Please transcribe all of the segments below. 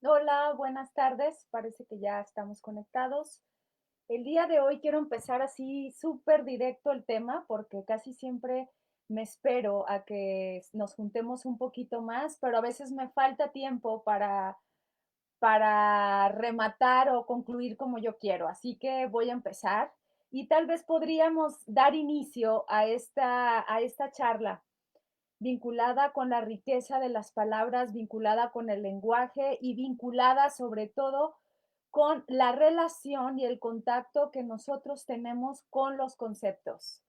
Hola, buenas tardes. Parece que ya estamos conectados. El día de hoy quiero empezar así súper directo el tema porque casi siempre me espero a que nos juntemos un poquito más, pero a veces me falta tiempo para rematar o concluir como yo quiero. Así que voy a empezar y tal vez podríamos dar inicio a esta charla vinculada con la riqueza de las palabras, vinculada con el lenguaje y vinculada sobre todo con la relación y el contacto que nosotros tenemos con los conceptos.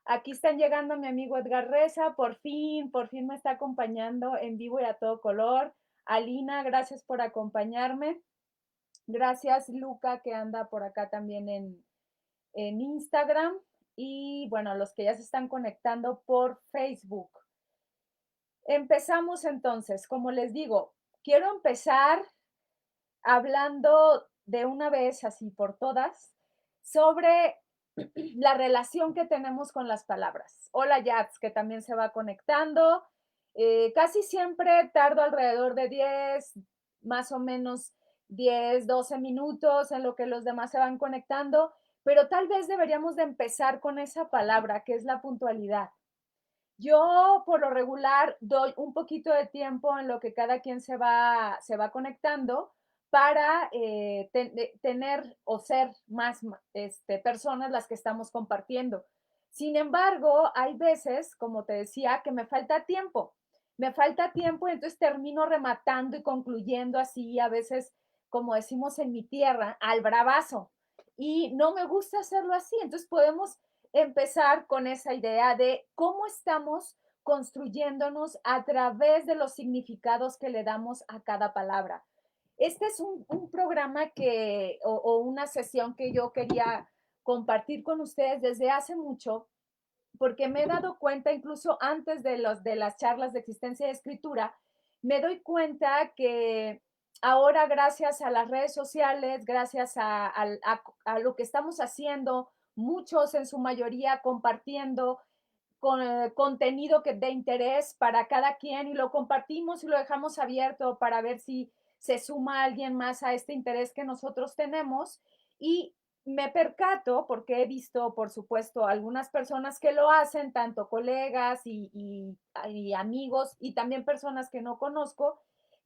Aquí están llegando mi amigo Edgar Reza, por fin me está acompañando en vivo y a todo color. Alina, gracias por acompañarme. Gracias, Luca, que anda por acá también en Instagram. Y bueno, los que ya se están conectando por Facebook. Empezamos entonces, como les digo, quiero empezar hablando de una vez, así por todas, sobre la relación que tenemos con las palabras. Hola, Yats, que también se va conectando. Casi siempre tardo alrededor de 10, más o menos 10, 12 minutos en lo que los demás se van conectando, pero tal vez deberíamos de empezar con esa palabra, que es la puntualidad. Yo, por lo regular, doy un poquito de tiempo en lo que cada quien se va conectando para tener o ser más personas las que estamos compartiendo. Sin embargo, hay veces, como te decía, que me falta tiempo. Me falta tiempo y entonces termino rematando y concluyendo así, a veces, como decimos en mi tierra, al bravazo. Y no me gusta hacerlo así. Entonces podemos empezar con esa idea de cómo estamos construyéndonos a través de los significados que le damos a cada palabra. Este es un programa o una sesión que yo quería compartir con ustedes desde hace mucho, porque me he dado cuenta, incluso antes de las charlas de existencia y escritura, me doy cuenta que ahora gracias a las redes sociales, gracias a lo que estamos haciendo, muchos en su mayoría compartiendo contenido de interés para cada quien y lo compartimos y lo dejamos abierto para ver si se suma alguien más a este interés que nosotros tenemos. Y me percato, porque he visto, por supuesto, algunas personas que lo hacen, tanto colegas y amigos y también personas que no conozco,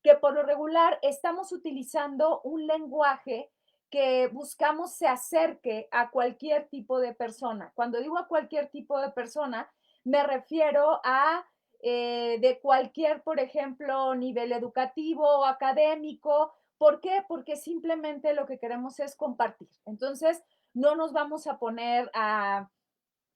que por lo regular estamos utilizando un lenguaje que buscamos se acerque a cualquier tipo de persona. Cuando digo a cualquier tipo de persona, me refiero a de cualquier, por ejemplo, nivel educativo o académico. ¿Por qué? Porque simplemente lo que queremos es compartir. Entonces, no nos vamos a poner a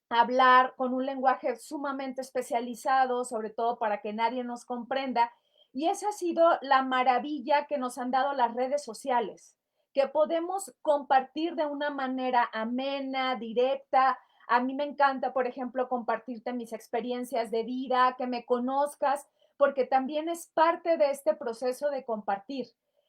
hablar con un lenguaje sumamente especializado, sobre todo para que nadie nos comprenda. Y esa ha sido la maravilla que nos han dado las redes sociales, que podemos compartir de una manera amena, directa. A mí me encanta, por ejemplo, compartirte mis experiencias de vida, que me conozcas, porque también es parte de este proceso de compartir.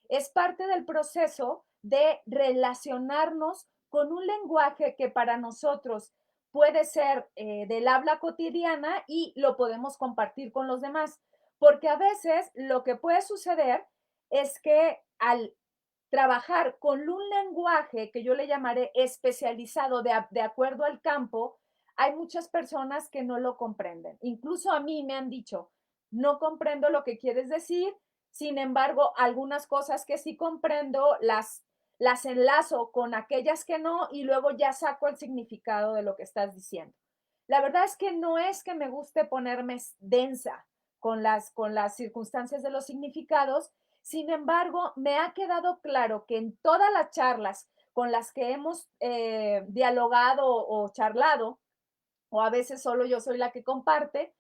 Es parte del proceso de relacionarnos con un lenguaje que para nosotros puede ser del habla cotidiana y lo podemos compartir con los demás. Porque a veces lo que puede suceder es que al trabajar con un lenguaje que yo le llamaré especializado de acuerdo al campo, hay muchas personas que no lo comprenden. Incluso a mí me han dicho, no comprendo lo que quieres decir, sin embargo, algunas cosas que sí comprendo las enlazo con aquellas que no y luego ya saco el significado de lo que estás diciendo. La verdad es que no es que me guste ponerme densa con las circunstancias de los significados, sin embargo, me ha quedado claro que en todas las charlas con las que hemos dialogado o charlado, o a veces solo yo soy la que comparte,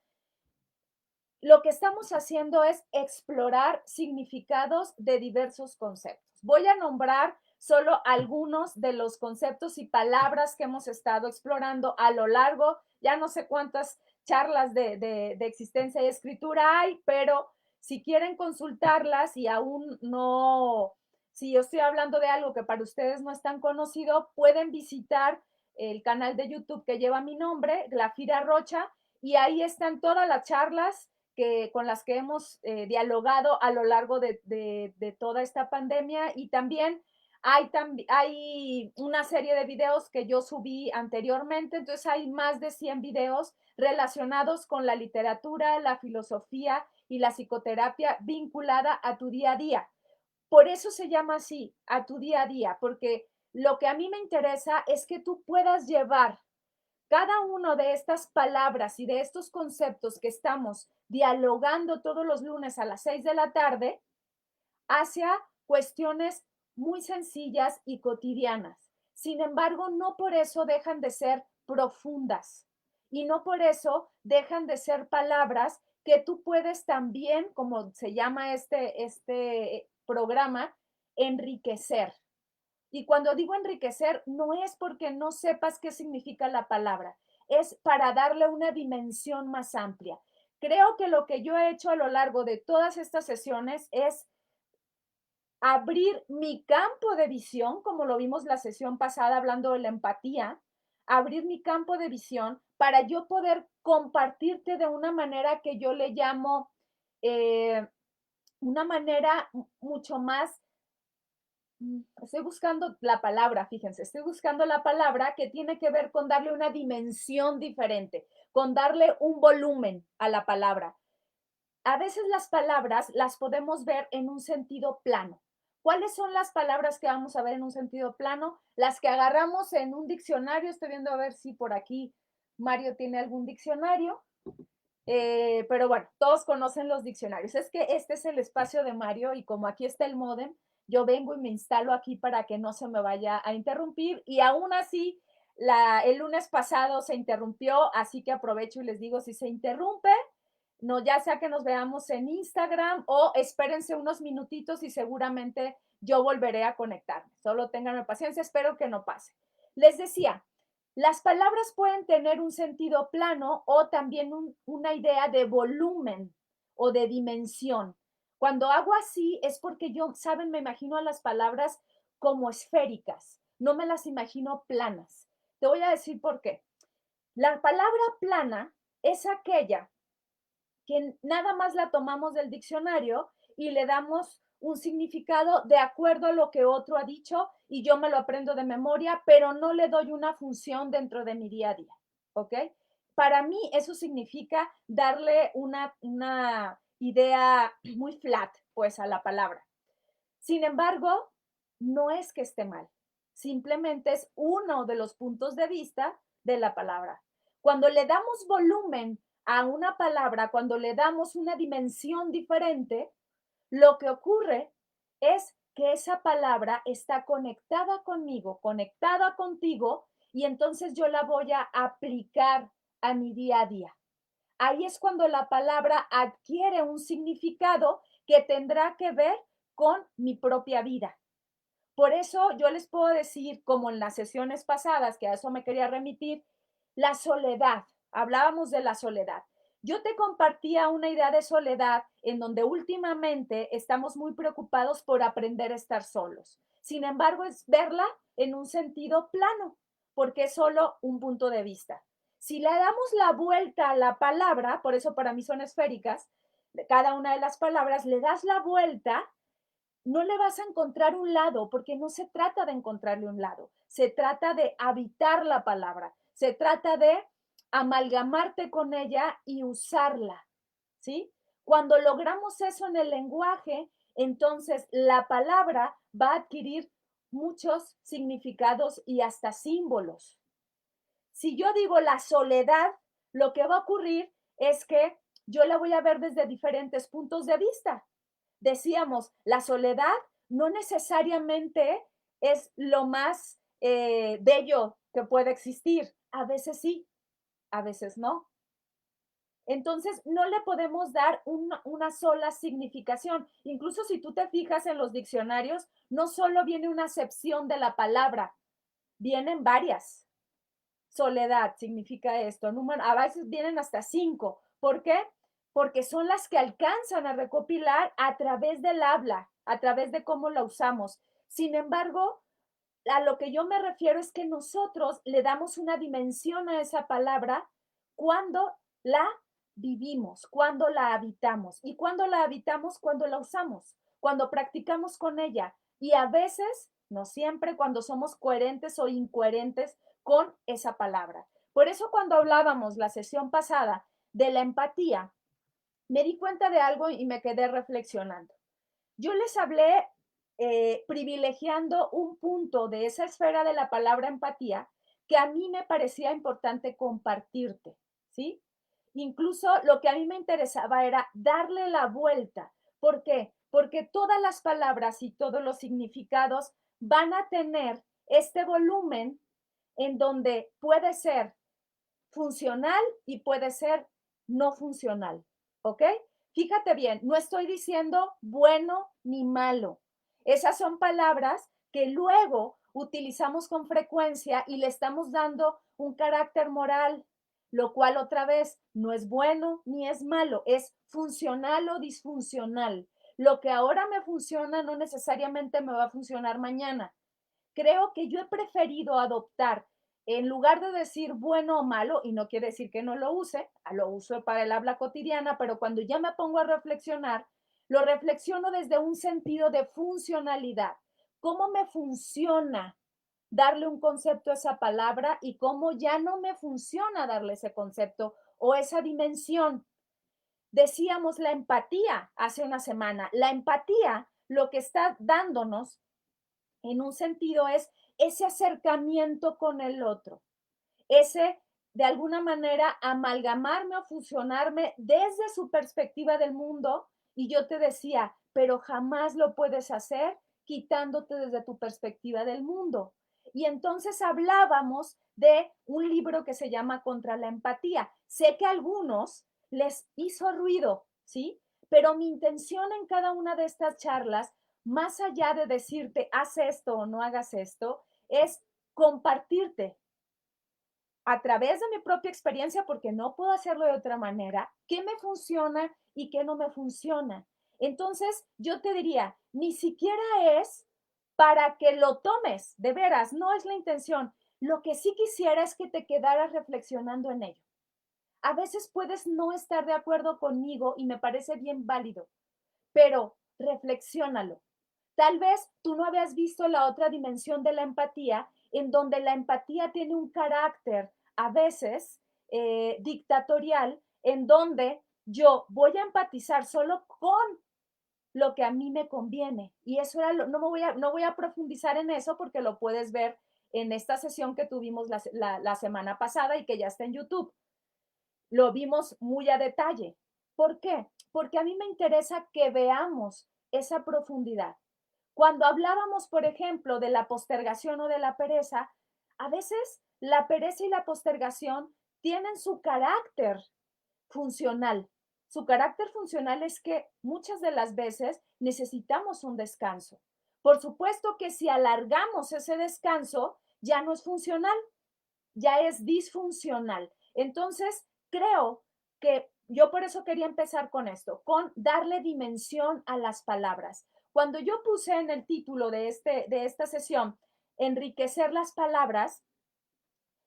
lo que estamos haciendo es explorar significados de diversos conceptos. Voy a nombrar solo algunos de los conceptos y palabras que hemos estado explorando a lo largo, ya no sé cuántas charlas de existencia y escritura hay, pero si quieren consultarlas y aún no, si yo estoy hablando de algo que para ustedes no es tan conocido, pueden visitar el canal de YouTube que lleva mi nombre, Glafira Rocha, y ahí están todas las charlas con las que hemos dialogado a lo largo de toda esta pandemia, y también hay una serie de videos que yo subí anteriormente, entonces hay más de 100 videos relacionados con la literatura, la filosofía y la psicoterapia vinculada a tu día a día. Por eso se llama así, a tu día a día, porque lo que a mí me interesa es que tú puedas llevar cada uno de estas palabras y de estos conceptos que estamos dialogando todos los lunes a las 6 de la tarde hacia cuestiones muy sencillas y cotidianas. Sin embargo, no por eso dejan de ser profundas y no por eso dejan de ser palabras que tú puedes también, como se llama este programa, enriquecer. Y cuando digo enriquecer, no es porque no sepas qué significa la palabra, es para darle una dimensión más amplia. Creo que lo que yo he hecho a lo largo de todas estas sesiones es abrir mi campo de visión, como lo vimos la sesión pasada hablando de la empatía, abrir mi campo de visión para yo poder compartirte de una manera que yo le llamo una manera mucho más. Estoy buscando la palabra, fíjense, estoy buscando la palabra que tiene que ver con darle una dimensión diferente, con darle un volumen a la palabra. A veces las palabras las podemos ver en un sentido plano. ¿Cuáles son las palabras que vamos a ver en un sentido plano? Las que agarramos en un diccionario. Estoy viendo a ver si por aquí Mario tiene algún diccionario. Pero bueno, todos conocen los diccionarios. Es que este es el espacio de Mario y como aquí está el módem, yo vengo y me instalo aquí para que no se me vaya a interrumpir y aún así el lunes pasado se interrumpió, así que aprovecho y les digo, si se interrumpe, no, ya sea que nos veamos en Instagram o espérense unos minutitos y seguramente yo volveré a conectarme. Solo tengan paciencia, espero que no pase. Les decía, las palabras pueden tener un sentido plano o también una idea de volumen o de dimensión. Cuando hago así es porque yo, saben, me imagino a las palabras como esféricas, no me las imagino planas. Te voy a decir por qué. La palabra plana es aquella que nada más la tomamos del diccionario y le damos un significado de acuerdo a lo que otro ha dicho y yo me lo aprendo de memoria, pero no le doy una función dentro de mi día a día, ¿ok? Para mí eso significa darle una idea muy flat, pues, a la palabra. Sin embargo, no es que esté mal, simplemente es uno de los puntos de vista de la palabra. Cuando le damos volumen a una palabra, cuando le damos una dimensión diferente, lo que ocurre es que esa palabra está conectada conmigo, conectada contigo, y entonces yo la voy a aplicar a mi día a día. Ahí es cuando la palabra adquiere un significado que tendrá que ver con mi propia vida. Por eso yo les puedo decir, como en las sesiones pasadas, que a eso me quería remitir, la soledad. Hablábamos de la soledad. Yo te compartía una idea de soledad en donde últimamente estamos muy preocupados por aprender a estar solos. Sin embargo, es verla en un sentido plano, porque es solo un punto de vista. Si le damos la vuelta a la palabra, por eso para mí son esféricas, cada una de las palabras, le das la vuelta, no le vas a encontrar un lado, porque no se trata de encontrarle un lado, se trata de habitar la palabra, se trata de amalgamarte con ella y usarla, ¿sí? Cuando logramos eso en el lenguaje, entonces la palabra va a adquirir muchos significados y hasta símbolos. Si yo digo la soledad, lo que va a ocurrir es que yo la voy a ver desde diferentes puntos de vista. Decíamos, la soledad no necesariamente es lo más bello que puede existir. A veces sí, a veces no. Entonces, no le podemos dar una sola significación. Incluso si tú te fijas en los diccionarios, no solo viene una acepción de la palabra, vienen varias. Soledad significa esto. A veces vienen hasta 5. ¿Por qué? Porque son las que alcanzan a recopilar a través del habla, a través de cómo la usamos. Sin embargo, a lo que yo me refiero es que nosotros le damos una dimensión a esa palabra cuando la vivimos, cuándo la habitamos. ¿Y cuándo la habitamos? Cuando la usamos, cuando practicamos con ella. Y a veces, no siempre, cuando somos coherentes o incoherentes con esa palabra. Por eso cuando hablábamos la sesión pasada de la empatía, me di cuenta de algo y me quedé reflexionando. Yo les hablé privilegiando un punto de esa esfera de la palabra empatía que a mí me parecía importante compartirte, ¿sí? Incluso lo que a mí me interesaba era darle la vuelta. ¿Por qué? Porque todas las palabras y todos los significados van a tener este volumen en donde puede ser funcional y puede ser no funcional, ¿ok? Fíjate bien, no estoy diciendo bueno ni malo. Esas son palabras que luego utilizamos con frecuencia y le estamos dando un carácter moral, lo cual otra vez no es bueno ni es malo, es funcional o disfuncional. Lo que ahora me funciona no necesariamente me va a funcionar mañana. Creo que yo he preferido adoptar, en lugar de decir bueno o malo, y no quiere decir que no lo uso para el habla cotidiana, pero cuando ya me pongo a reflexionar, lo reflexiono desde un sentido de funcionalidad. ¿Cómo me funciona darle un concepto a esa palabra y cómo ya no me funciona darle ese concepto o esa dimensión? Decíamos la empatía hace una semana. La empatía lo que está dándonos en un sentido es ese acercamiento con el otro, ese de alguna manera amalgamarme o fusionarme desde su perspectiva del mundo y yo te decía, pero jamás lo puedes hacer quitándote desde tu perspectiva del mundo. Y entonces hablábamos de un libro que se llama Contra la empatía. Sé que a algunos les hizo ruido, ¿sí? Pero mi intención en cada una de estas charlas, más allá de decirte, haz esto o no hagas esto, es compartirte a través de mi propia experiencia, porque no puedo hacerlo de otra manera, qué me funciona y qué no me funciona. Entonces, yo te diría, ni siquiera es para que lo tomes, de veras, no es la intención. Lo que sí quisiera es que te quedaras reflexionando en ello. A veces puedes no estar de acuerdo conmigo y me parece bien válido, pero reflexiónalo. Tal vez tú no habías visto la otra dimensión de la empatía, en donde la empatía tiene un carácter a veces dictatorial, en donde yo voy a empatizar solo con lo que a mí me conviene. Y eso era, no voy a profundizar en eso porque lo puedes ver en esta sesión que tuvimos la semana pasada y que ya está en YouTube. Lo vimos muy a detalle. ¿Por qué? Porque a mí me interesa que veamos esa profundidad. Cuando hablábamos, por ejemplo, de la postergación o de la pereza, a veces la pereza y la postergación tienen su carácter funcional. Su carácter funcional es que muchas de las veces necesitamos un descanso. Por supuesto que si alargamos ese descanso, ya no es funcional, ya es disfuncional. Entonces, creo que yo por eso quería empezar con esto, con darle dimensión a las palabras. Cuando yo puse en el título de esta sesión, enriquecer las palabras,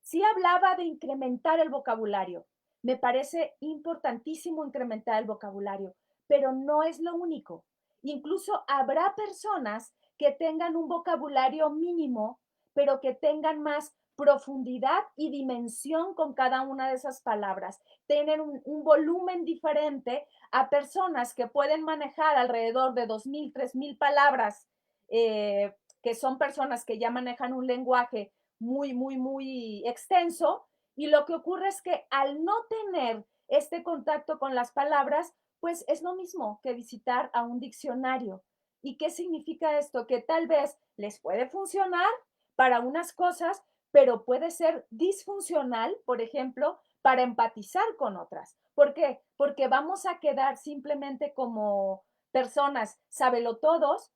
sí hablaba de incrementar el vocabulario. Me parece importantísimo incrementar el vocabulario, pero no es lo único. Incluso habrá personas que tengan un vocabulario mínimo, pero que tengan más profundidad y dimensión con cada una de esas palabras. Tienen un volumen diferente a personas que pueden manejar alrededor de 2,000, 3,000 palabras, que son personas que ya manejan un lenguaje muy extenso. Y lo que ocurre es que al no tener este contacto con las palabras, pues es lo mismo que visitar a un diccionario. ¿Y qué significa esto? Que tal vez les puede funcionar para unas cosas, pero puede ser disfuncional, por ejemplo, para empatizar con otras. ¿Por qué? Porque vamos a quedar simplemente como personas sabelotodos,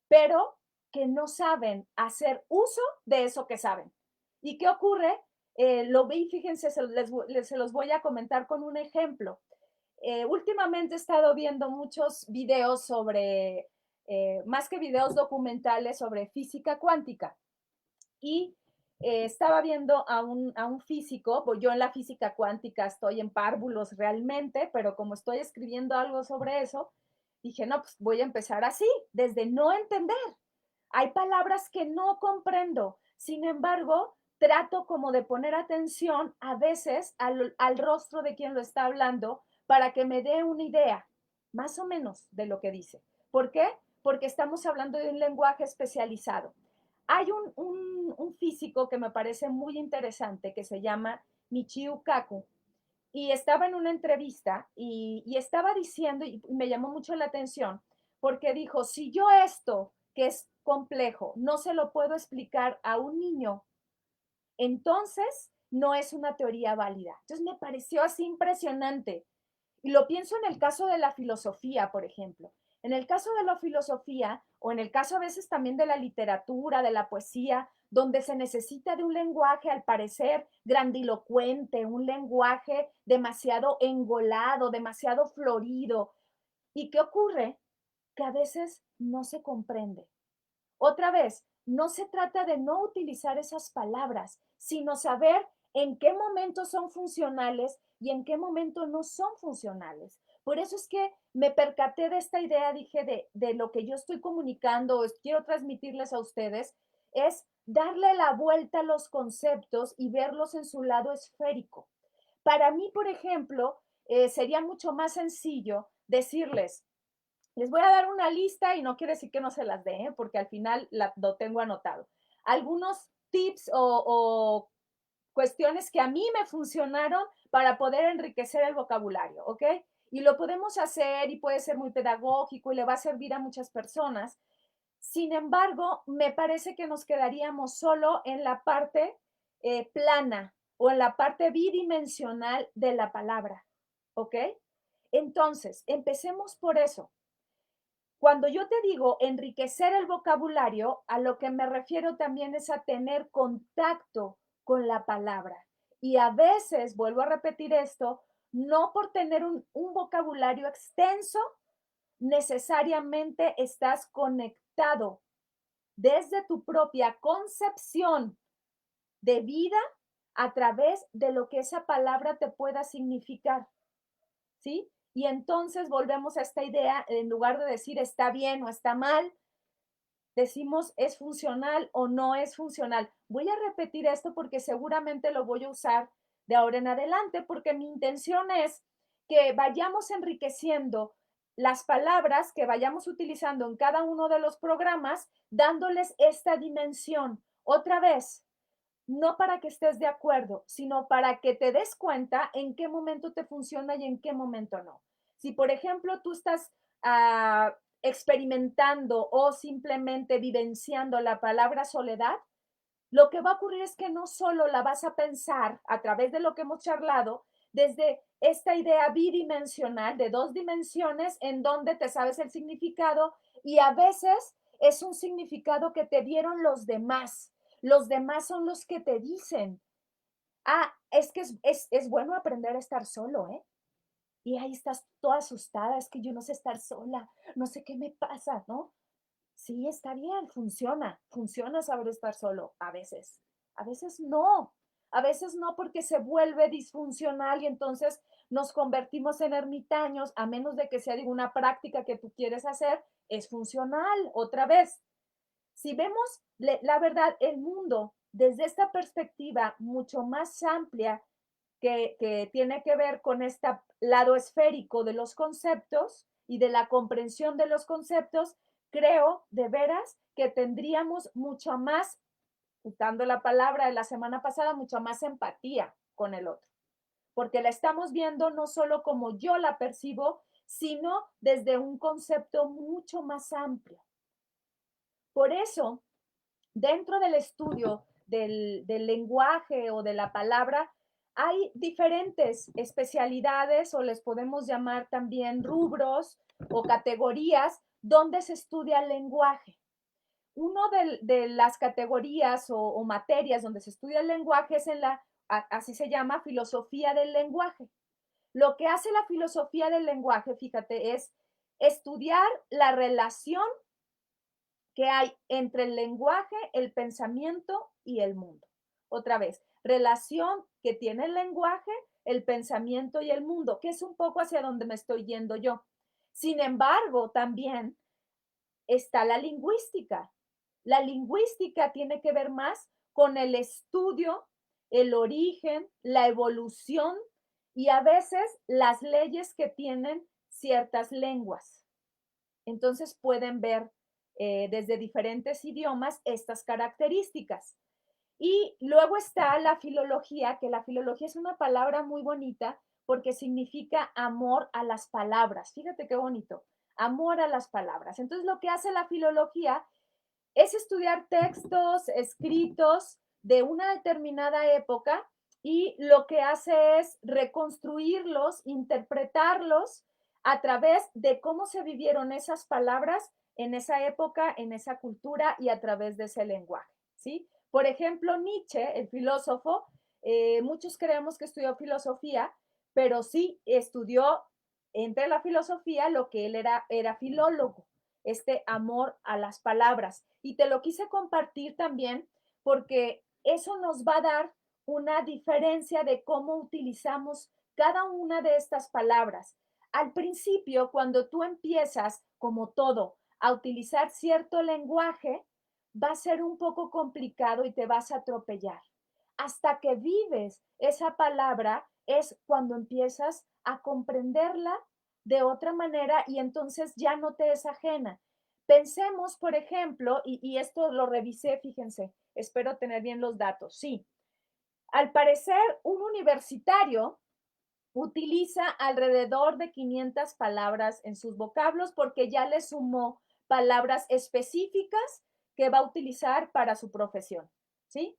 pero que no saben hacer uso de eso que saben. ¿Y qué ocurre? Lo vi, fíjense, se los voy a comentar con un ejemplo. Últimamente he estado viendo muchos videos sobre, más que videos documentales, sobre física cuántica. Y estaba viendo a un físico, pues yo en la física cuántica estoy en párvulos realmente, pero como estoy escribiendo algo sobre eso, dije, no, pues voy a empezar así, desde no entender. Hay palabras que no comprendo, sin embargo, trato como de poner atención a veces al rostro de quien lo está hablando para que me dé una idea, más o menos, de lo que dice. ¿Por qué? Porque estamos hablando de un lenguaje especializado. Hay un físico que me parece muy interesante que se llama Michio Kaku y estaba en una entrevista y estaba diciendo, y me llamó mucho la atención, porque dijo, si yo esto, que es complejo, no se lo puedo explicar a un niño, entonces no es una teoría válida. Entonces me pareció así impresionante. Y lo pienso en el caso de la filosofía, por ejemplo. En el caso de la filosofía, o en el caso a veces también de la literatura, de la poesía, donde se necesita de un lenguaje, al parecer, grandilocuente, un lenguaje demasiado engolado, demasiado florido. ¿Y qué ocurre? Que a veces no se comprende. Otra vez, no se trata de no utilizar esas palabras, sino saber en qué momento son funcionales y en qué momento no son funcionales. Por eso es que me percaté de esta idea, dije, de lo que yo estoy comunicando, quiero transmitirles a ustedes, es darle la vuelta a los conceptos y verlos en su lado esférico. Para mí, por ejemplo, sería mucho más sencillo decirles, les voy a dar una lista y no quiere decir que no se las dé, ¿eh? Porque al final lo tengo anotado. Algunos tips o cuestiones que a mí me funcionaron para poder enriquecer el vocabulario, ¿ok? Y lo podemos hacer y puede ser muy pedagógico y le va a servir a muchas personas. Sin embargo, me parece que nos quedaríamos solo en la parte plana o en la parte bidimensional de la palabra, ¿ok? Entonces, empecemos por eso. Cuando yo te digo enriquecer el vocabulario, a lo que me refiero también es a tener contacto con la palabra. Y a veces, vuelvo a repetir esto, no por tener un vocabulario extenso, necesariamente estás conectado desde tu propia concepción de vida a través de lo que esa palabra te pueda significar. ¿Sí? Y entonces volvemos a esta idea, en lugar de decir está bien o está mal, decimos es funcional o no es funcional. Voy a repetir esto porque seguramente lo voy a usar de ahora en adelante, porque mi intención es que vayamos enriqueciendo las palabras que vayamos utilizando en cada uno de los programas, dándoles esta dimensión. Otra vez, no para que estés de acuerdo, sino para que te des cuenta en qué momento te funciona y en qué momento no. Si, por ejemplo, tú estás experimentando o simplemente vivenciando la palabra soledad, lo que va a ocurrir es que no solo la vas a pensar a través de lo que hemos charlado, desde esta idea bidimensional de dos dimensiones en donde te sabes el significado y a veces es un significado que te dieron los demás. Los demás son los que te dicen, es que es bueno aprender a estar solo, ¿eh? Y ahí estás toda asustada, es que yo no sé estar sola, no sé qué me pasa, ¿no? Sí, está bien, funciona saber estar solo, a veces no porque se vuelve disfuncional y entonces nos convertimos en ermitaños, a menos de que sea una práctica que tú quieres hacer, es funcional, otra vez. Si vemos la verdad, el mundo desde esta perspectiva mucho más amplia que tiene que ver con este lado esférico de los conceptos y de la comprensión de los conceptos, creo de veras que tendríamos mucho más, usando la palabra de la semana pasada, mucha más empatía con el otro, porque la estamos viendo no solo como yo la percibo, sino desde un concepto mucho más amplio. Por eso, dentro del estudio del lenguaje o de la palabra, hay diferentes especialidades o les podemos llamar también rubros o categorías donde se estudia el lenguaje. Uno de las categorías o materias donde se estudia el lenguaje es así se llama, filosofía del lenguaje. Lo que hace la filosofía del lenguaje, fíjate, es estudiar la relación que hay entre el lenguaje, el pensamiento y el mundo. otra vez, relación que tiene el lenguaje, el pensamiento y el mundo, que es un poco hacia donde me estoy yendo yo. Sin embargo, también está la lingüística. La lingüística tiene que ver más con el estudio, el origen, la evolución y a veces las leyes que tienen ciertas lenguas. Entonces pueden ver desde diferentes idiomas estas características. Y luego está la filología, que la filología es una palabra muy bonita porque significa amor a las palabras. Fíjate qué bonito, amor a las palabras. Entonces lo que hace la filología es estudiar textos escritos de una determinada época y lo que hace es reconstruirlos, interpretarlos a través de cómo se vivieron esas palabras en esa época, en esa cultura y a través de ese lenguaje, ¿sí? Por ejemplo, Nietzsche, el filósofo, muchos creemos que estudió filosofía, pero sí estudió entre la filosofía lo que él era filólogo, este amor a las palabras. Y te lo quise compartir también porque eso nos va a dar una diferencia de cómo utilizamos cada una de estas palabras. Al principio, cuando tú empiezas, como todo, a utilizar cierto lenguaje, va a ser un poco complicado y te vas a atropellar. Hasta que vives esa palabra es cuando empiezas a comprenderla de otra manera y entonces ya no te es ajena. Pensemos, por ejemplo, y esto lo revisé, fíjense, espero tener bien los datos. Sí, al parecer, un universitario utiliza alrededor de 500 palabras en sus vocablos porque ya le sumó palabras específicas que va a utilizar para su profesión, ¿sí?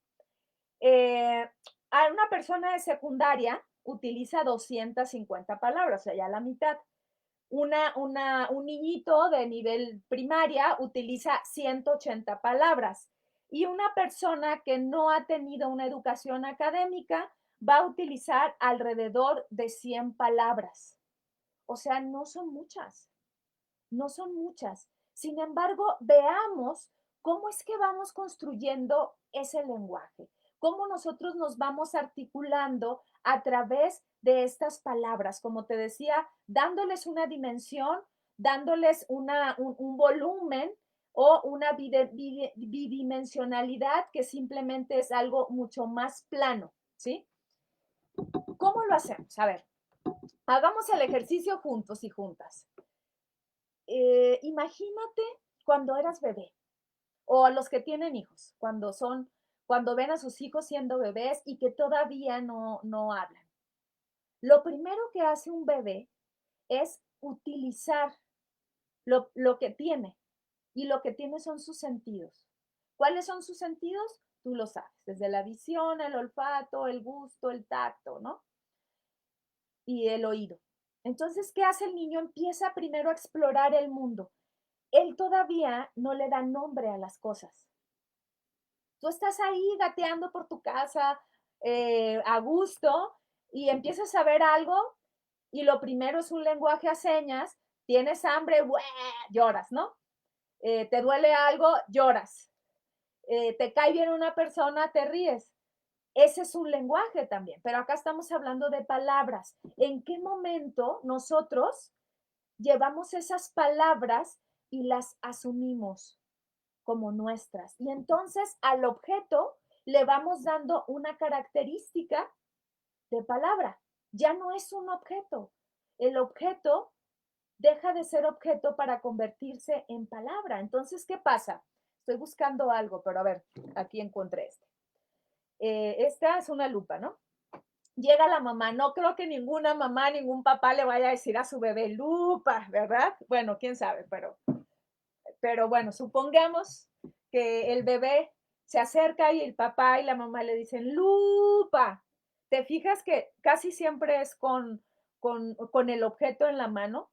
A una persona de secundaria utiliza 250 palabras, o sea, ya la mitad. Un niñito de nivel primaria utiliza 180 palabras y una persona que no ha tenido una educación académica va a utilizar alrededor de 100 palabras. O sea, no son muchas, no son muchas. Sin embargo, veamos cómo es que vamos construyendo ese lenguaje, cómo nosotros nos vamos articulando a través de estas palabras, como te decía, dándoles una dimensión, dándoles un volumen o una bidimensionalidad que simplemente es algo mucho más plano, ¿sí? ¿Cómo lo hacemos? A ver, hagamos el ejercicio juntos y juntas. Imagínate cuando eras bebé o a los que tienen hijos, cuando ven a sus hijos siendo bebés y que todavía no hablan. Lo primero que hace un bebé es utilizar lo que tiene y lo que tiene son sus sentidos. ¿Cuáles son sus sentidos? Tú lo sabes, desde la visión, el olfato, el gusto, el tacto, ¿no? Y el oído. Entonces, ¿qué hace el niño? Empieza primero a explorar el mundo. Él todavía no le da nombre a las cosas. Tú estás ahí gateando por tu casa a gusto y empiezas a ver algo y lo primero es un lenguaje a señas, tienes hambre, ¡bueh! Lloras, ¿no? Te duele algo, lloras. Te cae bien una persona, te ríes. Ese es un lenguaje también, pero acá estamos hablando de palabras. ¿En qué momento nosotros llevamos esas palabras y las asumimos como nuestras? Y entonces al objeto le vamos dando una característica de palabra. Ya no es un objeto. El objeto deja de ser objeto para convertirse en palabra. Entonces, ¿qué pasa? Estoy buscando algo, pero a ver, aquí encontré este. Esta es una lupa, ¿no? Llega la mamá, no creo que ninguna mamá, ningún papá le vaya a decir a su bebé lupa, ¿verdad? Bueno, quién sabe, pero bueno, supongamos que el bebé se acerca y el papá y la mamá le dicen lupa. ¿Te fijas que casi siempre es con el objeto en la mano?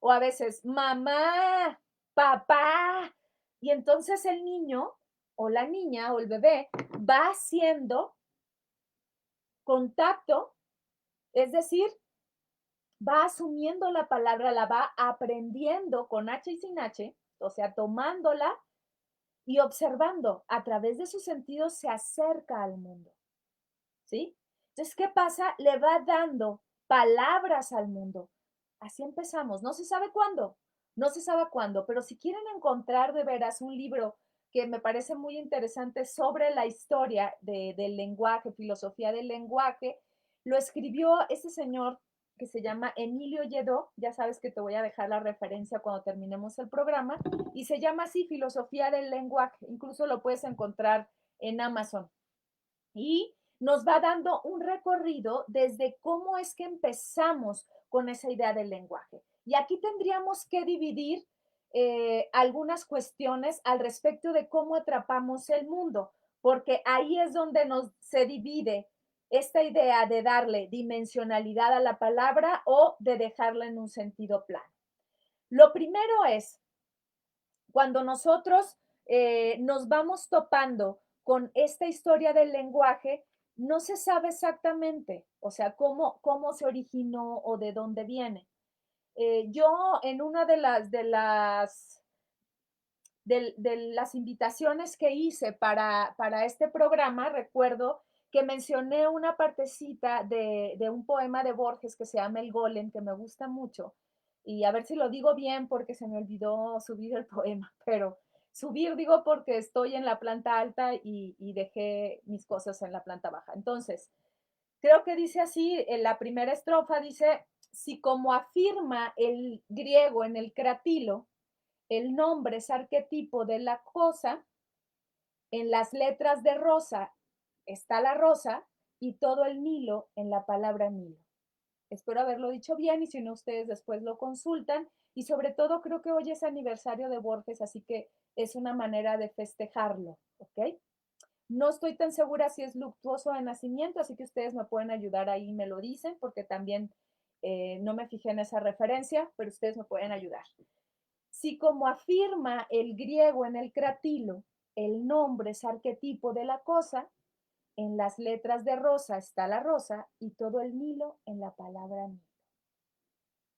O a veces, mamá, papá. Y entonces el niño o la niña o el bebé va haciendo contacto, es decir, va asumiendo la palabra, la va aprendiendo con H y sin H, o sea, tomándola y observando a través de sus sentidos se acerca al mundo. ¿sí? Entonces, ¿qué pasa? Le va dando palabras al mundo. Así empezamos. No se sabe cuándo, no se sabe cuándo, pero si quieren encontrar de veras un libro que me parece muy interesante sobre la historia del lenguaje, filosofía del lenguaje, lo escribió este señor que se llama Emilio Lledó, ya sabes que te voy a dejar la referencia cuando terminemos el programa, y se llama así, Filosofía del lenguaje, incluso lo puedes encontrar en Amazon. Y nos va dando un recorrido desde cómo es que empezamos con esa idea del lenguaje. Y aquí tendríamos que dividir algunas cuestiones al respecto de cómo atrapamos el mundo, porque ahí es donde se divide esta idea de darle dimensionalidad a la palabra o de dejarla en un sentido plano. Lo primero es cuando nosotros nos vamos topando con esta historia del lenguaje, no se sabe exactamente, o sea, cómo se originó o de dónde viene. Yo en una de las invitaciones que hice para este programa, recuerdo que mencioné una partecita de un poema de Borges que se llama El Golem, que me gusta mucho. Y a ver si lo digo bien porque se me olvidó subir el poema, pero subir digo porque estoy en la planta alta y dejé mis cosas en la planta baja. Entonces, creo que dice así, en la primera estrofa dice, si como afirma el griego en el cratilo, el nombre es arquetipo de la cosa, en las letras de rosa está la rosa y todo el Nilo en la palabra Nilo. Espero haberlo dicho bien y si no ustedes después lo consultan y sobre todo creo que hoy es aniversario de Borges, así que es una manera de festejarlo, ¿ok? No estoy tan segura si es luctuoso de nacimiento, así que ustedes me pueden ayudar ahí, me lo dicen, porque también no me fijé en esa referencia, pero ustedes me pueden ayudar. Si como afirma el griego en el cratilo, el nombre es arquetipo de la cosa, en las letras de rosa está la rosa y todo el Nilo en la palabra Nilo.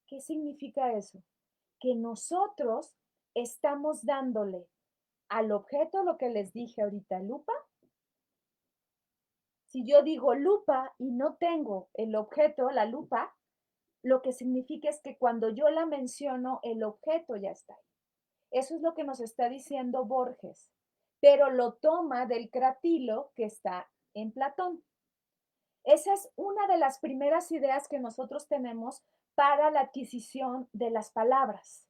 ¿Qué significa eso? Que nosotros estamos dándole al objeto lo que les dije ahorita, lupa. Si yo digo lupa y no tengo el objeto, la lupa, lo que significa es que cuando yo la menciono, el objeto ya está ahí. Eso es lo que nos está diciendo Borges, pero lo toma del cratilo que está en Platón. Esa es una de las primeras ideas que nosotros tenemos para la adquisición de las palabras.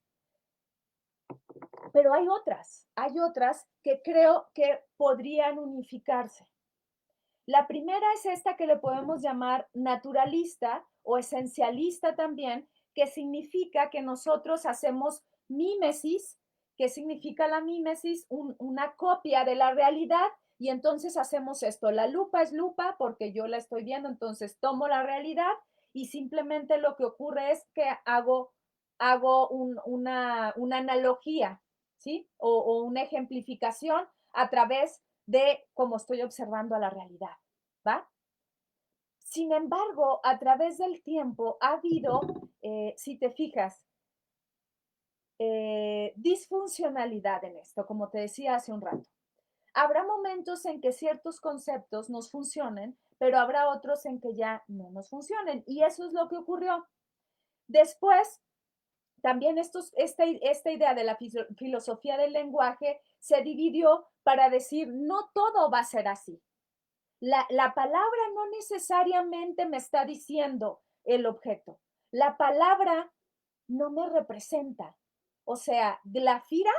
Pero hay otras que creo que podrían unificarse. La primera es esta que le podemos llamar naturalista o esencialista también, que significa que nosotros hacemos mímesis. ¿Qué significa la mímesis? Una copia de la realidad y entonces hacemos esto. La lupa es lupa porque yo la estoy viendo, entonces tomo la realidad y simplemente lo que ocurre es que hago una analogía, ¿sí? O una ejemplificación a través de cómo estoy observando a la realidad, ¿va? Sin embargo, a través del tiempo ha habido, si te fijas, disfuncionalidad en esto, como te decía hace un rato. Habrá momentos en que ciertos conceptos nos funcionen, pero habrá otros en que ya no nos funcionen. Y eso es lo que ocurrió. Después, también esta idea de la filosofía del lenguaje se dividió para decir, no todo va a ser así. La palabra no necesariamente me está diciendo el objeto. La palabra no me representa. O sea, Glafira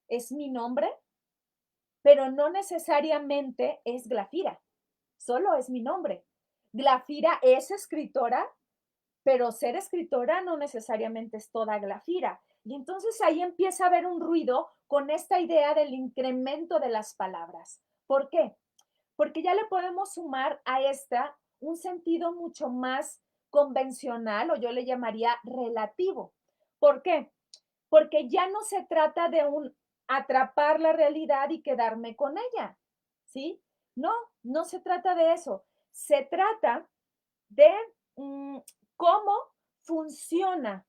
es mi nombre, pero no necesariamente es Glafira. Solo es mi nombre. Glafira es escritora, pero ser escritora no necesariamente es toda Glafira. Y entonces ahí empieza a haber un ruido con esta idea del incremento de las palabras. ¿Por qué? Porque ya le podemos sumar a esta un sentido mucho más convencional o yo le llamaría relativo. ¿Por qué? Porque ya no se trata de un atrapar la realidad y quedarme con ella, ¿sí? No, no se trata de eso. Se trata de cómo funciona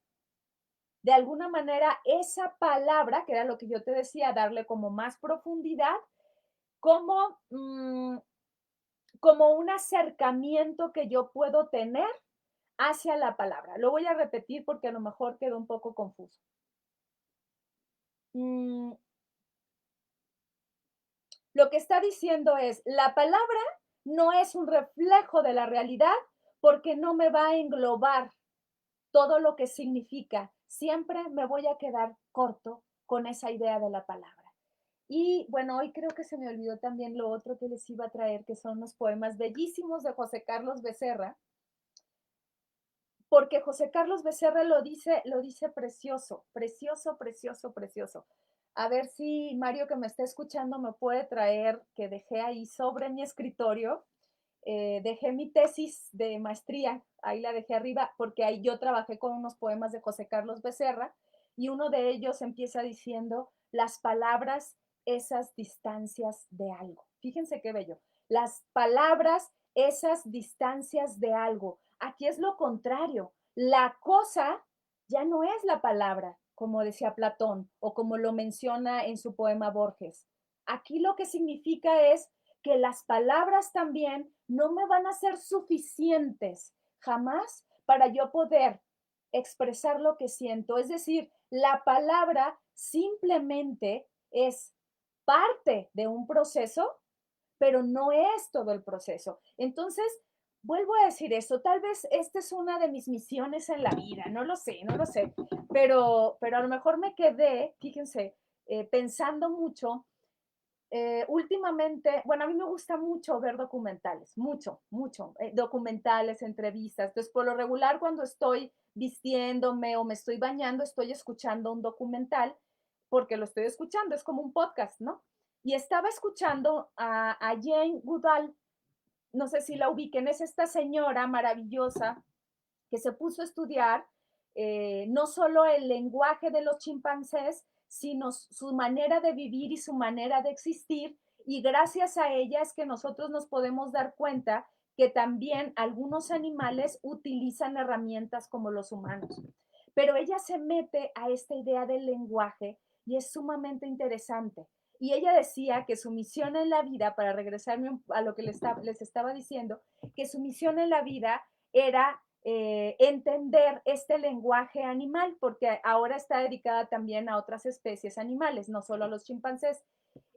de alguna manera esa palabra, que era lo que yo te decía, darle como más profundidad, cómo como un acercamiento que yo puedo tener hacia la palabra. Lo voy a repetir porque a lo mejor quedó un poco confuso. Mm, lo que está diciendo es, la palabra no es un reflejo de la realidad porque no me va a englobar todo lo que significa. Siempre me voy a quedar corto con esa idea de la palabra. Y bueno, hoy creo que se me olvidó también lo otro que les iba a traer, que son los poemas bellísimos de José Carlos Becerra, porque José Carlos Becerra lo dice precioso, precioso, precioso, precioso. A ver si Mario que me está escuchando me puede traer, que dejé ahí sobre mi escritorio, dejé mi tesis de maestría, ahí la dejé arriba, porque ahí yo trabajé con unos poemas de José Carlos Becerra y uno de ellos empieza diciendo las palabras, esas distancias de algo. Fíjense qué bello. Las palabras, esas distancias de algo. Aquí es lo contrario. La cosa ya no es la palabra, como decía Platón o como lo menciona en su poema Borges. Aquí lo que significa es que las palabras también no me van a ser suficientes jamás para yo poder expresar lo que siento. Es decir, la palabra simplemente es parte de un proceso, pero no es todo el proceso. Entonces, vuelvo a decir esto, tal vez esta es una de mis misiones en la vida, no lo sé, no lo sé, pero a lo mejor me quedé, fíjense, pensando mucho últimamente, bueno, a mí me gusta mucho ver documentales, mucho, mucho, documentales, entrevistas. Entonces, por lo regular, cuando estoy vistiéndome o me estoy bañando, estoy escuchando un documental porque lo estoy escuchando, es como un podcast, ¿no? Y estaba escuchando a Jane Goodall, no sé si la ubiquen, es esta señora maravillosa que se puso a estudiar no solo el lenguaje de los chimpancés, sino su manera de vivir y su manera de existir. Y gracias a ella es que nosotros nos podemos dar cuenta que también algunos animales utilizan herramientas como los humanos. Pero ella se mete a esta idea del lenguaje y es sumamente interesante. Y ella decía que su misión en la vida, para regresarme a lo que les estaba diciendo, que su misión en la vida era entender este lenguaje animal, porque ahora está dedicada también a otras especies animales, no solo a los chimpancés.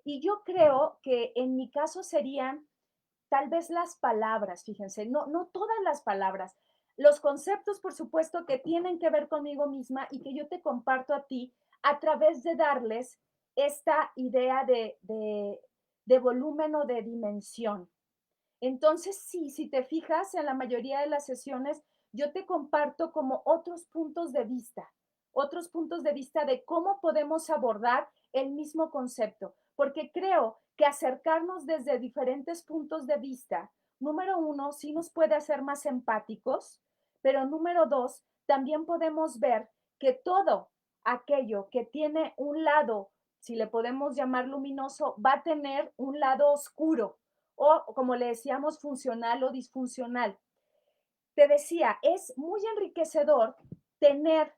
Y yo creo que en mi caso serían tal vez las palabras, fíjense, no todas las palabras, los conceptos, por supuesto, que tienen que ver conmigo misma y que yo te comparto a ti a través de darles esta idea de volumen o de dimensión. Entonces, sí, si te fijas, en la mayoría de las sesiones yo te comparto como otros puntos de vista de cómo podemos abordar el mismo concepto, porque creo que acercarnos desde diferentes puntos de vista, número uno, sí nos puede hacer más empáticos, pero número dos, también podemos ver que todo aquello que tiene un lado, si le podemos llamar luminoso, va a tener un lado oscuro o como le decíamos, funcional o disfuncional. Te decía, es muy enriquecedor tener,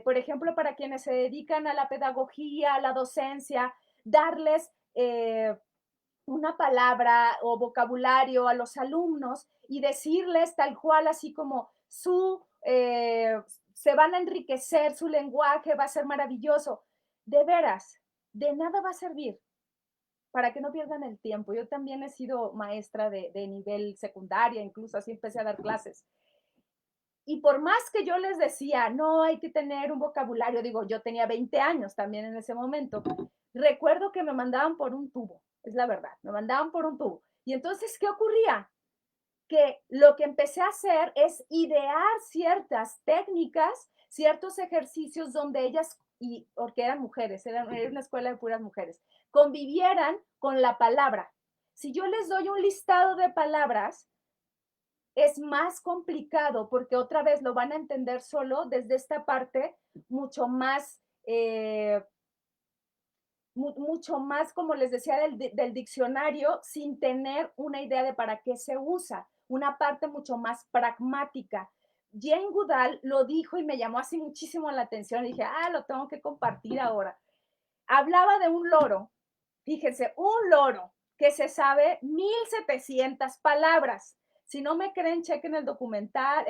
por ejemplo, para quienes se dedican a la pedagogía, a la docencia, darles una palabra o vocabulario a los alumnos y decirles tal cual, así como se van a enriquecer, su lenguaje va a ser maravilloso. De veras, de nada va a servir para que no pierdan el tiempo. Yo también he sido maestra de nivel secundaria, incluso así empecé a dar clases. Y por más que yo les decía, no hay que tener un vocabulario, digo, yo tenía 20 años también en ese momento, recuerdo que me mandaban por un tubo, es la verdad, me mandaban por un tubo. Y entonces, ¿qué ocurría? Que lo que empecé a hacer es idear ciertas técnicas, ciertos ejercicios donde ellas, y porque eran mujeres, era una escuela de puras mujeres, convivieran con la palabra. Si yo les doy un listado de palabras, es más complicado porque otra vez lo van a entender solo desde esta parte mucho más mucho más, como les decía, del diccionario sin tener una idea de para qué se usa, una parte mucho más pragmática. Jane Goodall lo dijo y me llamó así muchísimo la atención. Y dije, lo tengo que compartir ahora. Hablaba de un loro, fíjense, un loro que se sabe 1,700 palabras. Si no me creen, chequen el documental,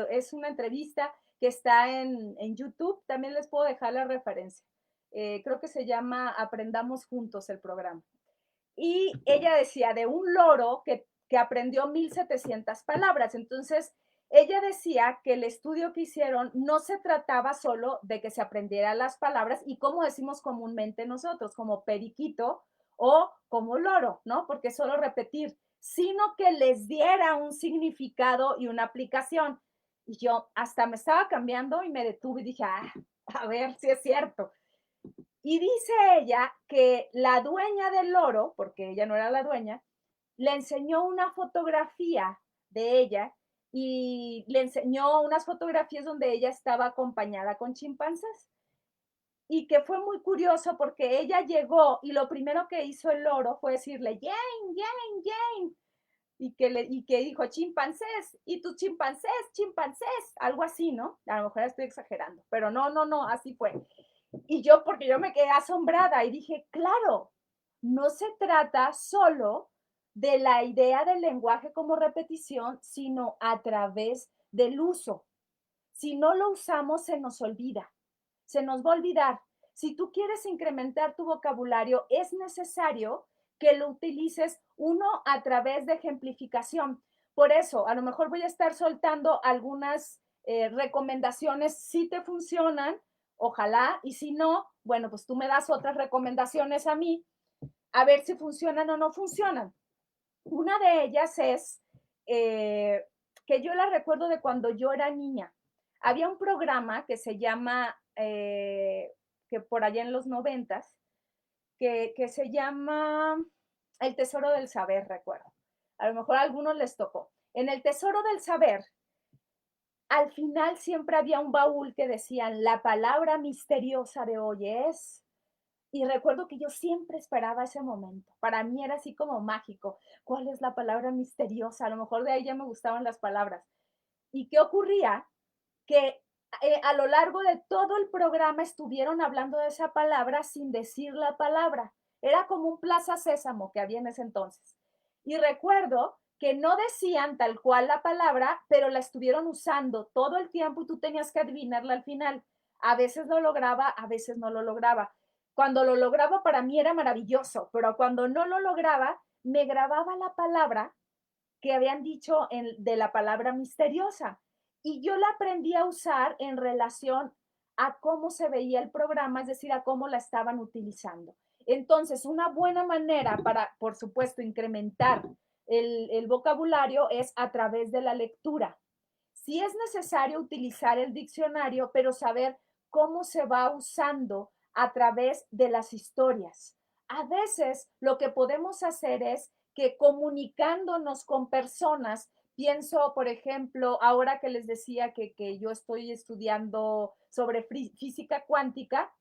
es una entrevista que está en YouTube, también les puedo dejar la referencia. Creo que se llama Aprendamos Juntos el programa. Y ella decía de un loro que aprendió 1,700 palabras. Entonces, ella decía que el estudio que hicieron no se trataba solo de que se aprendieran las palabras y como decimos comúnmente nosotros, como periquito o como loro, ¿no? Porque solo repetir, sino que les diera un significado y una aplicación. Y yo hasta me estaba cambiando y me detuve y dije, a ver si es cierto. Y dice ella que la dueña del loro, porque ella no era la dueña, le enseñó una fotografía de ella y le enseñó unas fotografías donde ella estaba acompañada con chimpancés. Y que fue muy curioso porque ella llegó y lo primero que hizo el loro fue decirle, Jane, Jane, Jane. Y que dijo, chimpancés, y tus chimpancés, chimpancés, algo así, ¿no? A lo mejor estoy exagerando, pero no, no, no, así fue. Y yo, porque yo me quedé asombrada y dije, claro, no se trata solo de la idea del lenguaje como repetición, sino a través del uso. Si no lo usamos, se nos olvida, se nos va a olvidar. Si tú quieres incrementar tu vocabulario, es necesario que lo utilices uno a través de ejemplificación. Por eso, a lo mejor voy a estar soltando algunas recomendaciones, si te funcionan, ojalá, y si no, bueno, pues tú me das otras recomendaciones a mí, a ver si funcionan o no funcionan. Una de ellas es que yo la recuerdo de cuando yo era niña. Había un programa que se llama, que por allá en los 90s, que se llama El Tesoro del Saber, recuerdo. A lo mejor a algunos les tocó. En El Tesoro del Saber, al final siempre había un baúl que decían, la palabra misteriosa de hoy es, y recuerdo que yo siempre esperaba ese momento. Para mí era así como mágico. ¿Cuál es la palabra misteriosa? A lo mejor de ahí ya me gustaban las palabras. ¿Y qué ocurría? Que a lo largo de todo el programa estuvieron hablando de esa palabra sin decir la palabra. Era como un Plaza Sésamo que había en ese entonces. Y recuerdo que no decían tal cual la palabra, pero la estuvieron usando todo el tiempo y tú tenías que adivinarla al final. A veces lo lograba, a veces no lo lograba. Cuando lo lograba para mí era maravilloso, pero cuando no lo lograba, me grababa la palabra que habían dicho de la palabra misteriosa. Y yo la aprendí a usar en relación a cómo se veía el programa, es decir, a cómo la estaban utilizando. Entonces, una buena manera para, por supuesto, incrementar el vocabulario es a través de la lectura. Sí es necesario utilizar el diccionario, pero saber cómo se va usando a través de las historias. A veces lo que podemos hacer es que comunicándonos con personas, pienso, por ejemplo, ahora que les decía que yo estoy estudiando sobre física cuántica,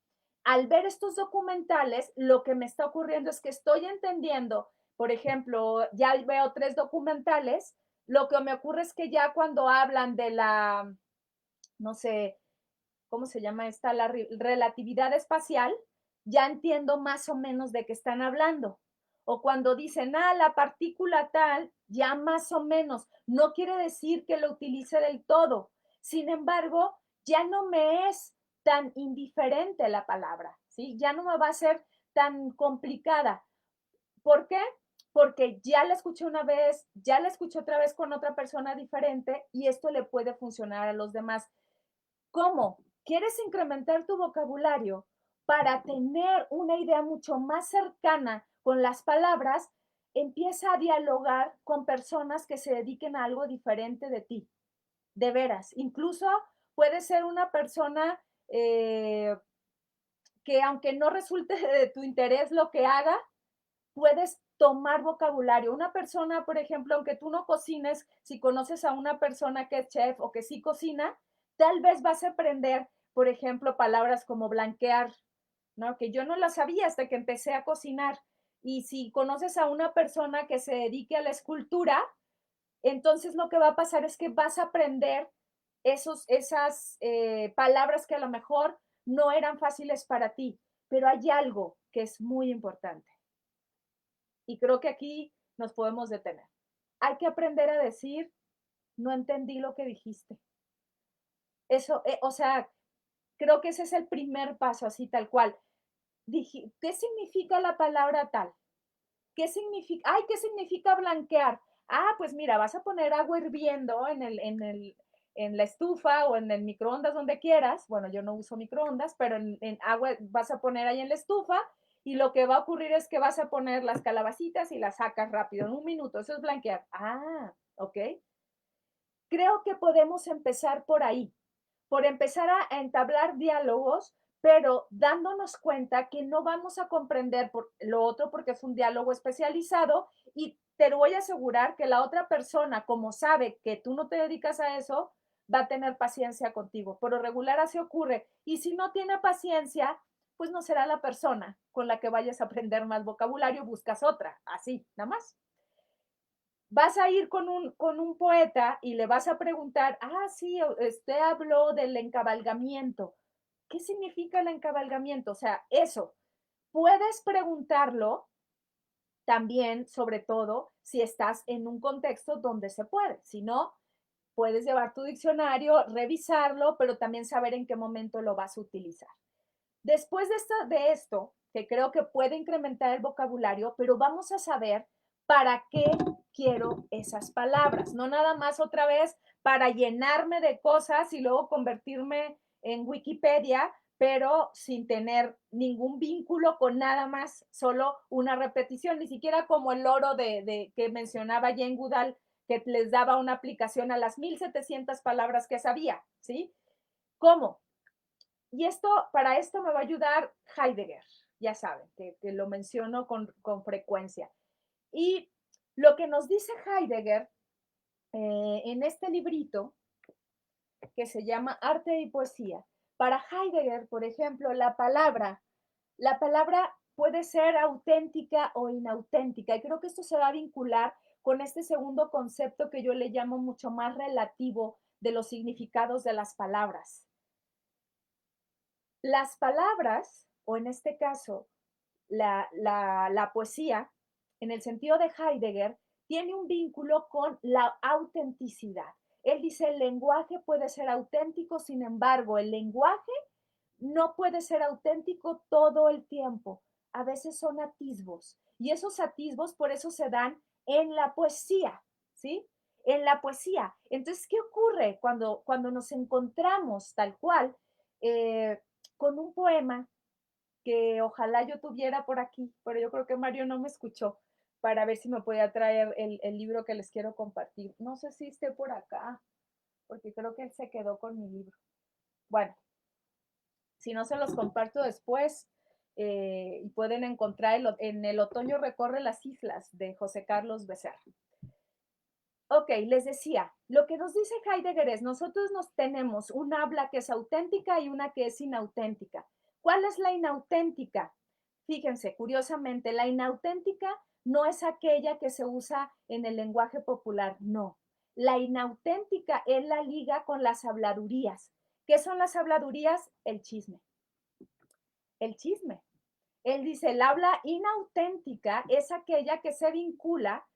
al ver estos documentales, lo que me está ocurriendo es que estoy entendiendo, por ejemplo, ya veo 3 documentales, lo que me ocurre es que ya cuando hablan de la, no sé, ¿cómo se llama esta? La relatividad espacial, ya entiendo más o menos de qué están hablando. O cuando dicen, la partícula tal, ya más o menos. No quiere decir que lo utilice del todo. Sin embargo, ya no me es tan indiferente la palabra, ¿sí? Ya no me va a ser tan complicada. ¿Por qué? Porque ya la escuché una vez, ya la escuché otra vez con otra persona diferente y esto le puede funcionar a los demás. ¿Cómo? ¿Quieres incrementar tu vocabulario para tener una idea mucho más cercana con las palabras? Empieza a dialogar con personas que se dediquen a algo diferente de ti, de veras. Incluso puede ser una persona que aunque no resulte de tu interés lo que haga, puedes tomar vocabulario. Una persona, por ejemplo, aunque tú no cocines, si conoces a una persona que es chef o que sí cocina, tal vez vas a aprender, por ejemplo, palabras como blanquear, ¿no? Que yo no las sabía hasta que empecé a cocinar. Y si conoces a una persona que se dedique a la escultura, entonces lo que va a pasar es que vas a aprender esas palabras que a lo mejor no eran fáciles para ti, pero hay algo que es muy importante y creo que aquí nos podemos detener. Hay que aprender a decir, no entendí lo que dijiste. Eso, o sea, creo que ese es el primer paso, así tal cual. ¿Qué significa la palabra tal? ¿Qué significa? Ay, ¿qué significa blanquear? Ah, pues mira, vas a poner agua hirviendo en la estufa o en el microondas, donde quieras. Bueno, yo no uso microondas, pero en agua vas a poner ahí en la estufa y lo que va a ocurrir es que vas a poner las calabacitas y las sacas rápido, en un minuto. Eso es blanquear. Ah, ok. Creo que podemos empezar por ahí, por empezar a entablar diálogos, pero dándonos cuenta que no vamos a comprender por lo otro porque es un diálogo especializado y te lo voy a asegurar que la otra persona, como sabe que tú no te dedicas a eso, va a tener paciencia contigo. Por lo regular así ocurre. Y si no tiene paciencia, pues no será la persona con la que vayas a aprender más vocabulario, buscas otra, así, nada más. Vas a ir con un poeta y le vas a preguntar, ah, sí, usted habló del encabalgamiento. ¿Qué significa el encabalgamiento? O sea, eso. Puedes preguntarlo también, sobre todo, si estás en un contexto donde se puede. Si no, puedes llevar tu diccionario, revisarlo, pero también saber en qué momento lo vas a utilizar. Después de esto, que creo que puede incrementar el vocabulario, pero vamos a saber para qué quiero esas palabras, no nada más otra vez para llenarme de cosas y luego convertirme en Wikipedia, pero sin tener ningún vínculo con nada más, solo una repetición, ni siquiera como el loro que mencionaba Jane Goodall, que les daba una aplicación a las 1700 palabras que sabía, ¿sí? ¿Cómo? Y para esto me va a ayudar Heidegger, ya saben, que lo menciono con frecuencia. Y lo que nos dice Heidegger en este librito, que se llama Arte y Poesía, para Heidegger, por ejemplo, la palabra puede ser auténtica o inauténtica, y creo que esto se va a vincular con este segundo concepto que yo le llamo mucho más relativo de los significados de las palabras. Las palabras, o en este caso, la poesía, en el sentido de Heidegger, tiene un vínculo con la autenticidad. Él dice, el lenguaje puede ser auténtico, sin embargo, el lenguaje no puede ser auténtico todo el tiempo. A veces son atisbos. Y esos atisbos por eso se dan en la poesía, ¿sí? En la poesía. Entonces, ¿qué ocurre cuando nos encontramos tal cual con un poema que ojalá yo tuviera por aquí, pero yo creo que Mario no me escuchó para ver si me podía traer el libro que les quiero compartir? No sé si esté por acá, porque creo que él se quedó con mi libro. Bueno, si no se los comparto después, y pueden encontrar en El otoño recorre las islas de José Carlos Becerra. Ok, les decía, lo que nos dice Heidegger es, nosotros nos tenemos un habla que es auténtica y una que es inauténtica. ¿Cuál es la inauténtica? Fíjense, curiosamente, la inauténtica no es aquella que se usa en el lenguaje popular, no. La inauténtica es la liga con las habladurías. ¿Qué son las habladurías? El chisme. El chisme. Él dice, el habla inauténtica es aquella que se vincula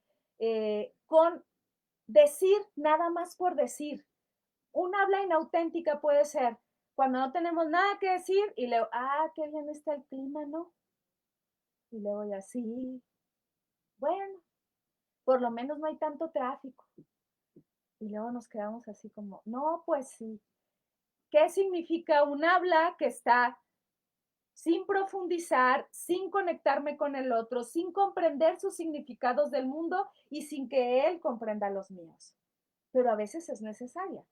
con decir nada más por decir. Un habla inauténtica puede ser cuando no tenemos nada que decir y luego, ah, qué bien está el clima, ¿no? Y luego ya sí, bueno, por lo menos no hay tanto tráfico. Y luego nos quedamos así como, no, pues sí. ¿Qué significa un habla que está sin profundizar, sin conectarme con el otro, sin comprender sus significados del mundo y sin que él comprenda los míos? Pero a veces es necesaria.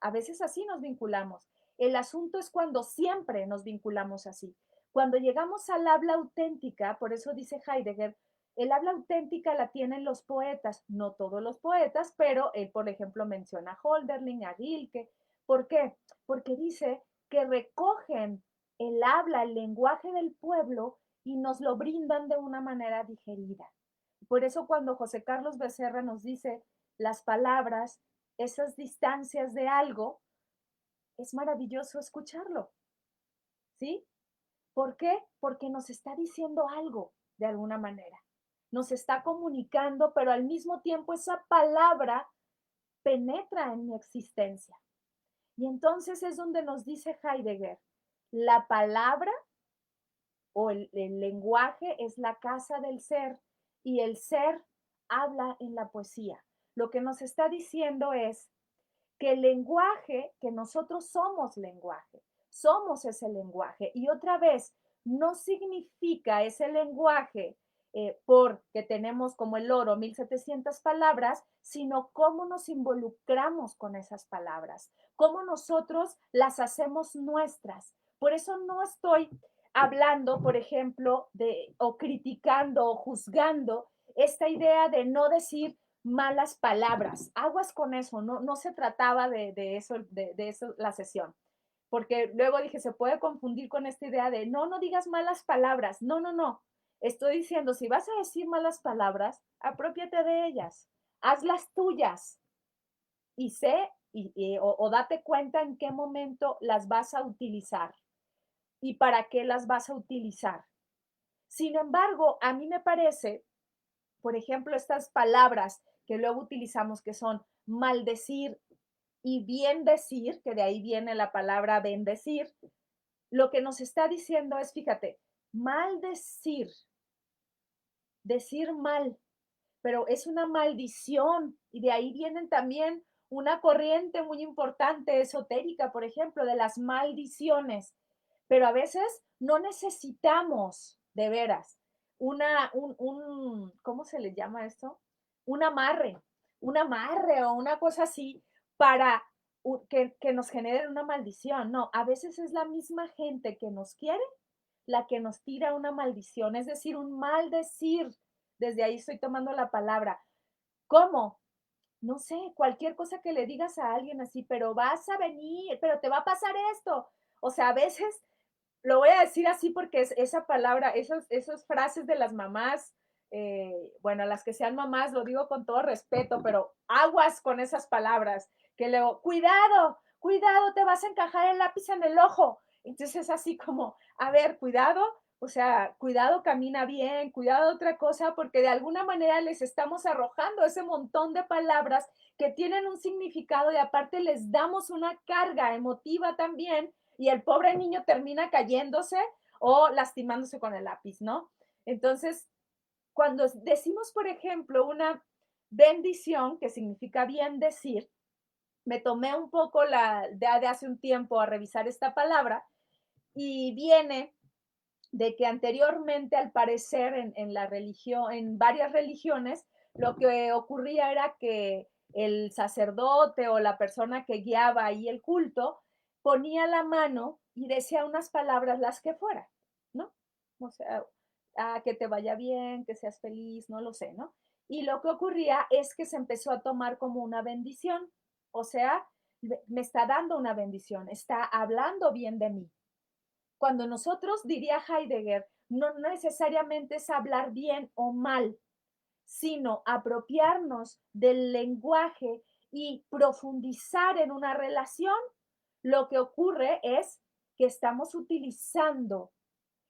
A veces así nos vinculamos. El asunto es cuando siempre nos vinculamos así. Cuando llegamos al habla auténtica, por eso dice Heidegger, el habla auténtica la tienen los poetas, no todos los poetas, pero él, por ejemplo, menciona a Hölderlin, a Rilke. ¿Por qué? Porque dice que recogen el habla, el lenguaje del pueblo y nos lo brindan de una manera digerida. Por eso cuando José Carlos Becerra nos dice las palabras, esas distancias de algo, es maravilloso escucharlo, ¿sí? ¿Por qué? Porque nos está diciendo algo de alguna manera. nos está comunicando, pero al mismo tiempo esa palabra penetra en mi existencia. Y entonces es donde nos dice Heidegger, la palabra o el lenguaje es la casa del ser y el ser habla en la poesía. Lo que nos está diciendo es que el lenguaje, que nosotros somos ese lenguaje. Y otra vez, no significa ese lenguaje porque tenemos como el oro 1700 palabras, sino cómo nos involucramos con esas palabras, cómo nosotros las hacemos nuestras. Por eso no estoy hablando, por ejemplo, de o criticando o juzgando esta idea de no decir malas palabras. Aguas con eso, no se trataba de eso la sesión. Porque luego dije, se puede confundir con esta idea de no digas malas palabras. No, no, no. Estoy diciendo, si vas a decir malas palabras, apropiate de ellas, hazlas tuyas y sé o date cuenta en qué momento las vas a utilizar y para qué las vas a utilizar. Sin embargo, a mí me parece, por ejemplo, estas palabras que luego utilizamos que son maldecir y bien decir, que de ahí viene la palabra bendecir, lo que nos está diciendo es, fíjate, maldecir, decir mal, pero es una maldición y de ahí vienen también una corriente muy importante esotérica, por ejemplo, de las maldiciones, pero a veces no necesitamos, de veras, ¿cómo se le llama esto? Un amarre, un amarre o una cosa así para que nos genere una maldición. No, a veces es la misma gente que nos quiere la que nos tira una maldición, es decir, un maldecir. Desde ahí estoy tomando la palabra. ¿Cómo? No sé, cualquier cosa que le digas a alguien así, pero vas a venir, pero te va a pasar esto. O sea, a veces lo voy a decir así porque es esa palabra, esas frases de las mamás, bueno, las que sean mamás, lo digo con todo respeto, pero aguas con esas palabras, que luego, cuidado, cuidado, te vas a encajar el lápiz en el ojo. Entonces es así como, a ver, cuidado, o sea, cuidado, camina bien, cuidado otra cosa, porque de alguna manera les estamos arrojando ese montón de palabras que tienen un significado y aparte les damos una carga emotiva también y el pobre niño termina cayéndose o lastimándose con el lápiz, ¿no? Entonces, cuando decimos, por ejemplo, una bendición, que significa bien decir, me tomé un poco de hace un tiempo a revisar esta palabra y viene de que anteriormente, al parecer, en la religión, en varias religiones, lo que ocurría era que el sacerdote o la persona que guiaba ahí el culto ponía la mano y decía unas palabras, las que fuera, ¿no? O sea, que te vaya bien, que seas feliz, no lo sé, ¿no? Y lo que ocurría es que se empezó a tomar como una bendición, o sea, me está dando una bendición, está hablando bien de mí. Cuando nosotros, diría Heidegger, no necesariamente es hablar bien o mal, sino apropiarnos del lenguaje y profundizar en una relación, lo que ocurre es que estamos utilizando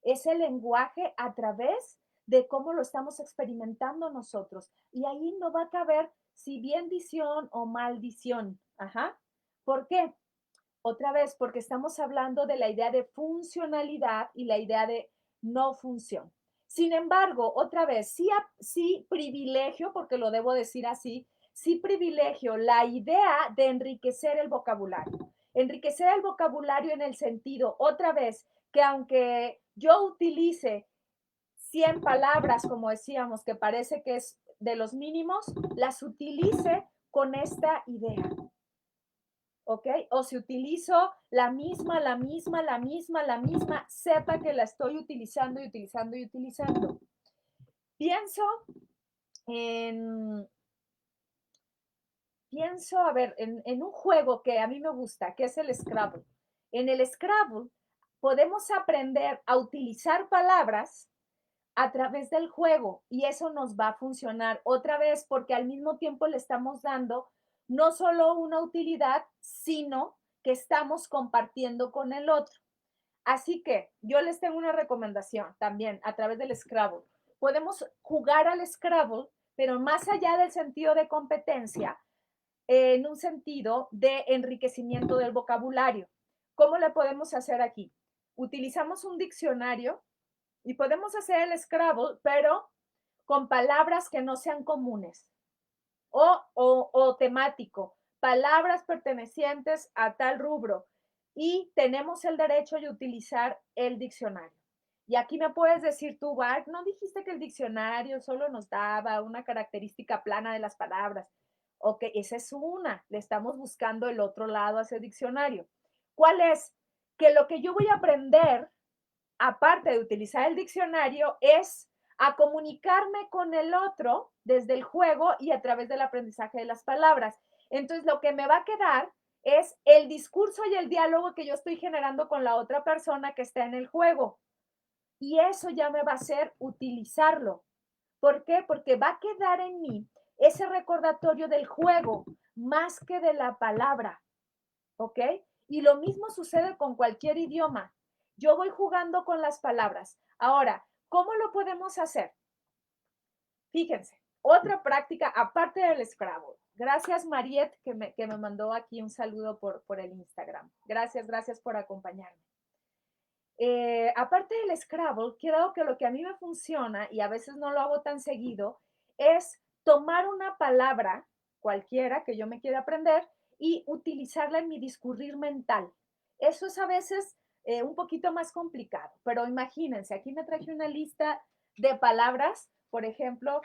ese lenguaje a través de cómo lo estamos experimentando nosotros. Y ahí no va a caber si bendición o maldición. Ajá. ¿Por qué? Otra vez, porque estamos hablando de la idea de funcionalidad y la idea de no función. Sin embargo, otra vez, sí privilegio, porque lo debo decir así, sí privilegio la idea de enriquecer el vocabulario. Enriquecer el vocabulario en el sentido, otra vez, que aunque yo utilice 100 palabras, como decíamos, que parece que es de los mínimos, las utilice con esta idea. ¿Ok? O si utilizo la misma, sepa que la estoy utilizando y utilizando y utilizando. Pienso en, a ver, en un juego que a mí me gusta, que es el Scrabble. En el Scrabble podemos aprender a utilizar palabras a través del juego y eso nos va a funcionar otra vez porque al mismo tiempo le estamos dando no solo una utilidad, sino que estamos compartiendo con el otro. Así que yo les tengo una recomendación también a través del Scrabble. podemos jugar al Scrabble, pero más allá del sentido de competencia, en un sentido de enriquecimiento del vocabulario. ¿Cómo le podemos hacer aquí? Utilizamos un diccionario y podemos hacer el Scrabble, pero con palabras que no sean comunes o temático, palabras pertenecientes a tal rubro y tenemos el derecho de utilizar el diccionario. Y aquí me puedes decir tú, Bart, no dijiste que el diccionario solo nos daba una característica plana de las palabras. Ok, esa es una, le estamos buscando el otro lado a ese diccionario. ¿Cuál es? Que lo que yo voy a aprender, aparte de utilizar el diccionario, es a comunicarme con el otro desde el juego y a través del aprendizaje de las palabras. Entonces, lo que me va a quedar es el discurso y el diálogo que yo estoy generando con la otra persona que está en el juego. Y eso ya me va a hacer utilizarlo. ¿Por qué? Porque va a quedar en mí ese recordatorio del juego más que de la palabra. ¿Ok? Y lo mismo sucede con cualquier idioma. Yo voy jugando con las palabras. Ahora, ¿cómo lo podemos hacer? Fíjense, otra práctica aparte del Scrabble. Gracias, Mariette, que me mandó aquí un saludo por el Instagram. Gracias, gracias por acompañarme. Aparte del Scrabble, creo que lo que a mí me funciona, y a veces no lo hago tan seguido, es tomar una palabra cualquiera que yo me quiera aprender y utilizarla en mi discurrir mental. Eso es a veces un poquito más complicado, pero imagínense, aquí me traje una lista de palabras, por ejemplo,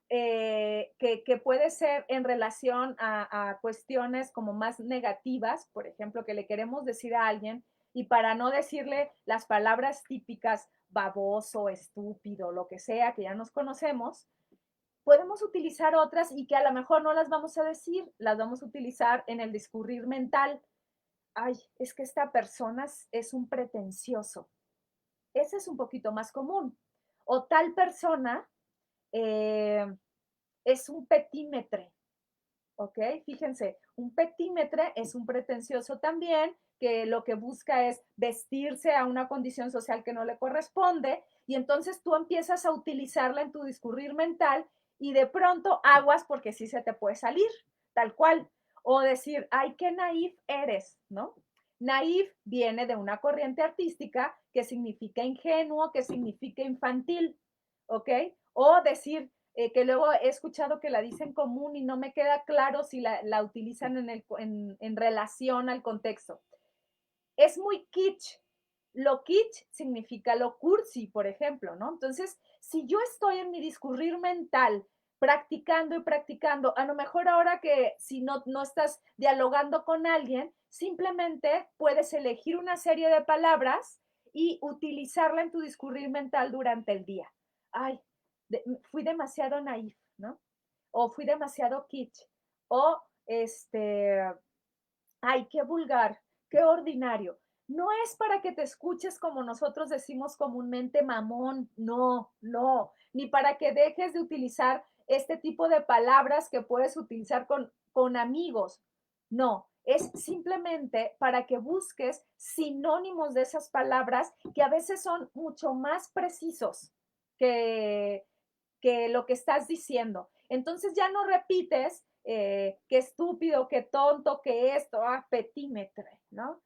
que puede ser en relación a cuestiones como más negativas, por ejemplo, que le queremos decir a alguien y para no decirle las palabras típicas, baboso, estúpido, lo que sea, que ya nos conocemos, podemos utilizar otras y que a lo mejor no las vamos a decir, las vamos a utilizar en el discurrir mental. Ay, es que esta persona es un pretencioso. Ese es un poquito más común. O tal persona eh, es un petímetre, ¿ok? Fíjense, un petímetre es un pretencioso también que lo que busca es vestirse a una condición social que no le corresponde y entonces tú empiezas a utilizarla en tu discurrir mental y de pronto aguas porque sí se te puede salir, tal cual. O decir, ay, qué naif eres, ¿no? Naif viene de una corriente artística que significa ingenuo, que significa infantil, ¿ok? O decir, que luego he escuchado que la dicen común y no me queda claro si la utilizan en relación al contexto. Es muy kitsch. Lo kitsch significa lo cursi, por ejemplo, ¿no? Entonces, si yo estoy en mi discurrir mental practicando y practicando, a lo mejor ahora que si no estás dialogando con alguien, simplemente puedes elegir una serie de palabras y utilizarla en tu discurrir mental durante el día. Ay, fui demasiado naif, ¿no? O fui demasiado kitsch. O ay, qué vulgar, qué ordinario. No es para que te escuches como nosotros decimos comúnmente mamón, no, no, ni para que dejes de utilizar este tipo de palabras que puedes utilizar con amigos, no, es simplemente para que busques sinónimos de esas palabras que a veces son mucho más precisos que, que lo que estás diciendo. Entonces ya no repites qué estúpido, qué tonto, qué esto, petímetre, ¿no?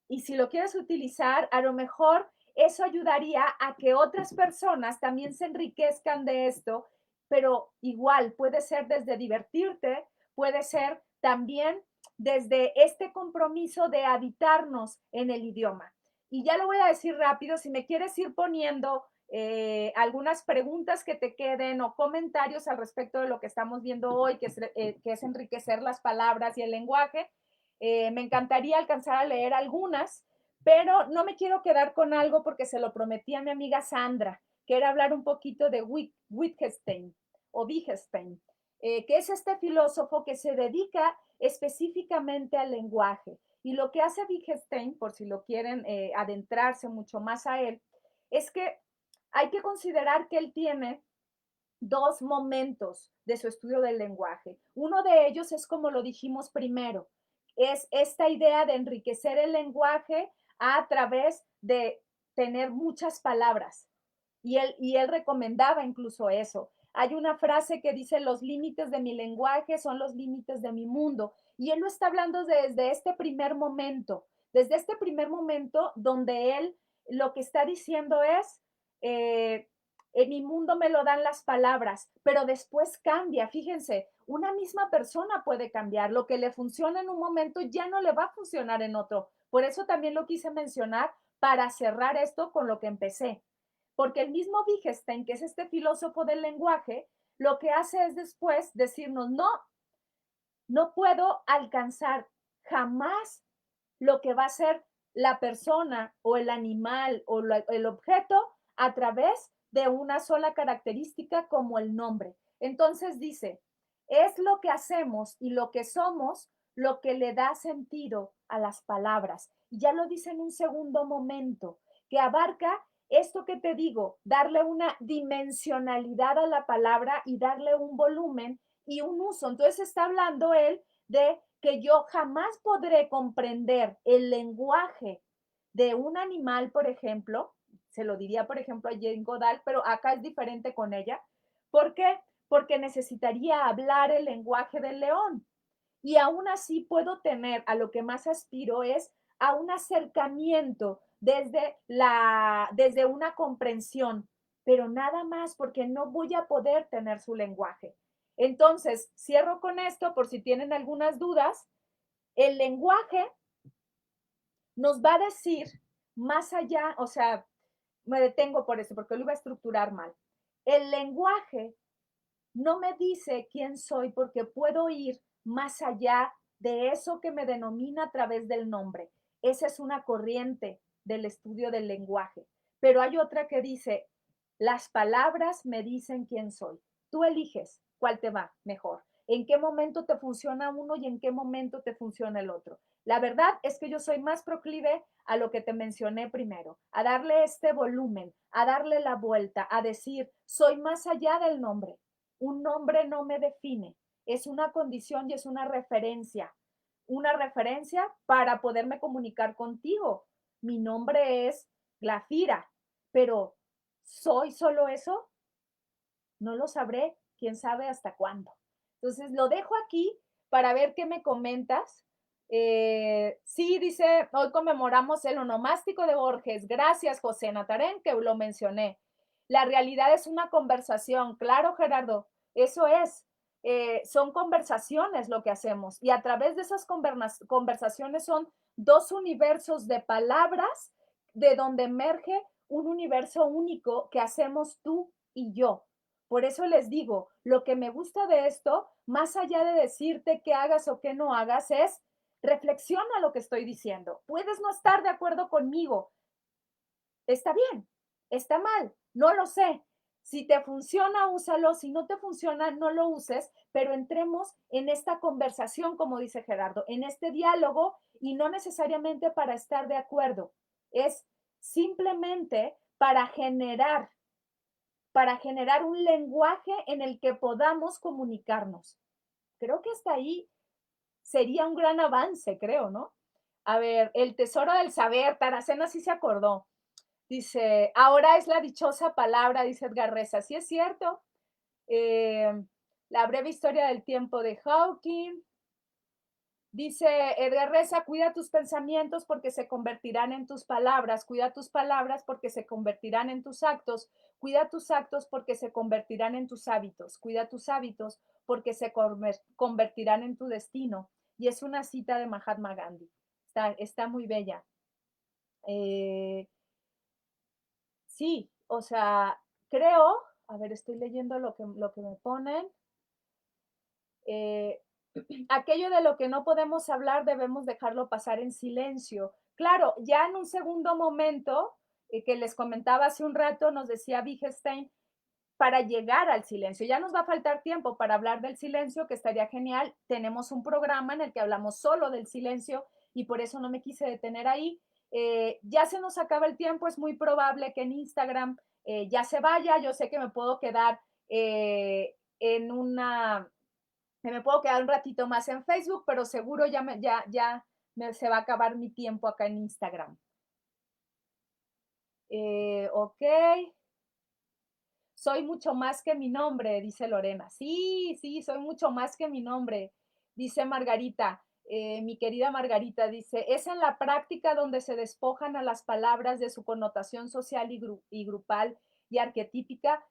Y si lo quieres utilizar, a lo mejor eso ayudaría a que otras personas también se enriquezcan de esto, pero igual puede ser desde divertirte, puede ser también desde este compromiso de habitarnos en el idioma. Y ya lo voy a decir rápido, si me quieres ir poniendo algunas preguntas que te queden o comentarios al respecto de lo que estamos viendo hoy, que es enriquecer las palabras y el lenguaje. Me encantaría alcanzar a leer algunas, pero no me quiero quedar con algo porque se lo prometí a mi amiga Sandra, que era hablar un poquito de Wittgenstein o Wittgenstein, que es este filósofo que se dedica específicamente al lenguaje. Y lo que hace Wittgenstein, por si lo quieren adentrarse mucho más a él, es que hay que considerar que él tiene dos momentos de su estudio del lenguaje. Uno de ellos es como lo dijimos primero, es esta idea de enriquecer el lenguaje a través de tener muchas palabras. Y él recomendaba incluso eso. Hay una frase que dice, los límites de mi lenguaje son los límites de mi mundo. Y él lo está hablando desde este primer momento donde él lo que está diciendo es, en mi mundo me lo dan las palabras, pero después cambia. Fíjense, una misma persona puede cambiar. Lo que le funciona en un momento ya no le va a funcionar en otro. Por eso también lo quise mencionar para cerrar esto con lo que empecé. Porque el mismo Wittgenstein, que es este filósofo del lenguaje, lo que hace es después decirnos, no, no puedo alcanzar jamás lo que va a ser la persona o el animal o el objeto a través de una sola característica como el nombre. Entonces dice, es lo que hacemos y lo que somos lo que le da sentido a las palabras. Y ya lo dice en un segundo momento, que abarca esto que te digo, darle una dimensionalidad a la palabra y darle un volumen y un uso. Entonces está hablando él de que yo jamás podré comprender el lenguaje de un animal, por ejemplo, se lo diría, por ejemplo, a Jane Goodall, pero acá es diferente con ella. ¿Por qué? Porque necesitaría hablar el lenguaje del león. Y aún así puedo tener, a lo que más aspiro es a un acercamiento desde una comprensión, pero nada más porque no voy a poder tener su lenguaje. Entonces, cierro con esto por si tienen algunas dudas. El lenguaje nos va a decir más allá, o sea, me detengo por eso, porque lo iba a estructurar mal. El lenguaje no me dice quién soy porque puedo ir más allá de eso que me denomina a través del nombre. Esa es una corriente del estudio del lenguaje. Pero hay otra que dice, las palabras me dicen quién soy. Tú eliges cuál te va mejor, en qué momento te funciona uno y en qué momento te funciona el otro. La verdad es que yo soy más proclive a lo que te mencioné primero, a darle este volumen, a darle la vuelta, a decir, soy más allá del nombre. Un nombre no me define, es una condición y es una referencia para poderme comunicar contigo. Mi nombre es Glafira, pero ¿soy solo eso? No lo sabré, quién sabe hasta cuándo. Entonces lo dejo aquí para ver qué me comentas. Sí, dice, hoy conmemoramos el onomástico de Borges. Gracias, José Natarén, que lo mencioné. La realidad es una conversación, claro, Gerardo, eso es. Son conversaciones lo que hacemos y a través de esas conversaciones son dos universos de palabras de donde emerge un universo único que hacemos tú y yo. Por eso les digo, lo que me gusta de esto, más allá de decirte qué hagas o qué no hagas, es reflexiona lo que estoy diciendo. Puedes no estar de acuerdo conmigo. Está bien, está mal, no lo sé. Si te funciona, úsalo. Si no te funciona, no lo uses, pero entremos en esta conversación, como dice Gerardo, en este diálogo y no necesariamente para estar de acuerdo. Es simplemente para generar un lenguaje en el que podamos comunicarnos. Creo que hasta ahí sería un gran avance, creo, ¿no? A ver, el tesoro del saber, Taracena sí se acordó. Dice, ahora es la dichosa palabra, dice Edgar Reza. Sí es cierto. La breve historia del tiempo de Hawking. Dice Edgar Reza, cuida tus pensamientos porque se convertirán en tus palabras, cuida tus palabras porque se convertirán en tus actos, cuida tus actos porque se convertirán en tus hábitos, cuida tus hábitos porque se convertirán en tu destino. Y es una cita de Mahatma Gandhi. Está muy bella. Sí, o sea, creo, a ver, estoy leyendo lo que me ponen. Eh, aquello de lo que no podemos hablar debemos dejarlo pasar en silencio. Claro, ya en un segundo momento, que les comentaba hace un rato, nos decía Wittgenstein, para llegar al silencio. Ya nos va a faltar tiempo para hablar del silencio, que estaría genial. Tenemos un programa en el que hablamos solo del silencio y por eso no me quise detener ahí. Ya se nos acaba el tiempo, es muy probable que en Instagram ya se vaya. Yo sé que me puedo quedar en una me puedo quedar un ratito más en Facebook, pero seguro se va a acabar mi tiempo acá en Instagram. Ok. Soy mucho más que mi nombre, dice Lorena. Sí, sí, soy mucho más que mi nombre, dice Margarita. Mi querida Margarita dice, es en la práctica donde se despojan a las palabras de su connotación social y grupal y arquetípica.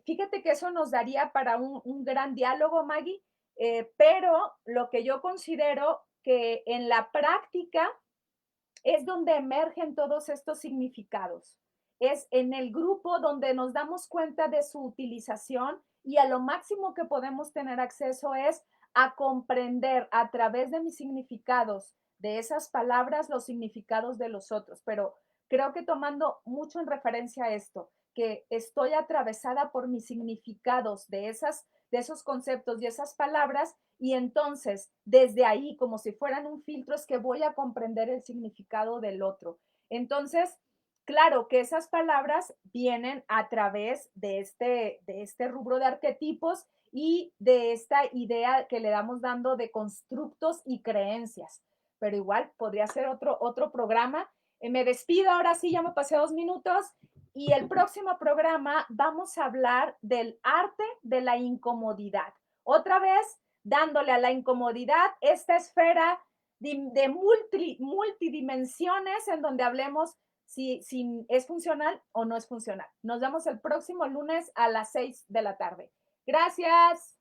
Fíjate que eso nos daría para un gran diálogo, Maggie, pero lo que yo considero que en la práctica es donde emergen todos estos significados. Es en el grupo donde nos damos cuenta de su utilización y a lo máximo que podemos tener acceso es a comprender a través de mis significados de esas palabras los significados de los otros. Pero creo que tomando mucho en referencia a esto, que estoy atravesada por mis significados de esos conceptos y esas palabras, y entonces desde ahí, como si fueran un filtro, es que voy a comprender el significado del otro. Entonces, claro que esas palabras vienen a través de este rubro de arquetipos y de esta idea que le damos dando de constructos y creencias. Pero igual podría ser otro programa. Me despido, ahora sí, ya me pasé 2 minutos. Y el próximo programa vamos a hablar del arte de la incomodidad. Otra vez, dándole a la incomodidad esta esfera de multidimensiones en donde hablemos si es funcional o no es funcional. Nos vemos el próximo lunes a las 6 de la tarde. Gracias.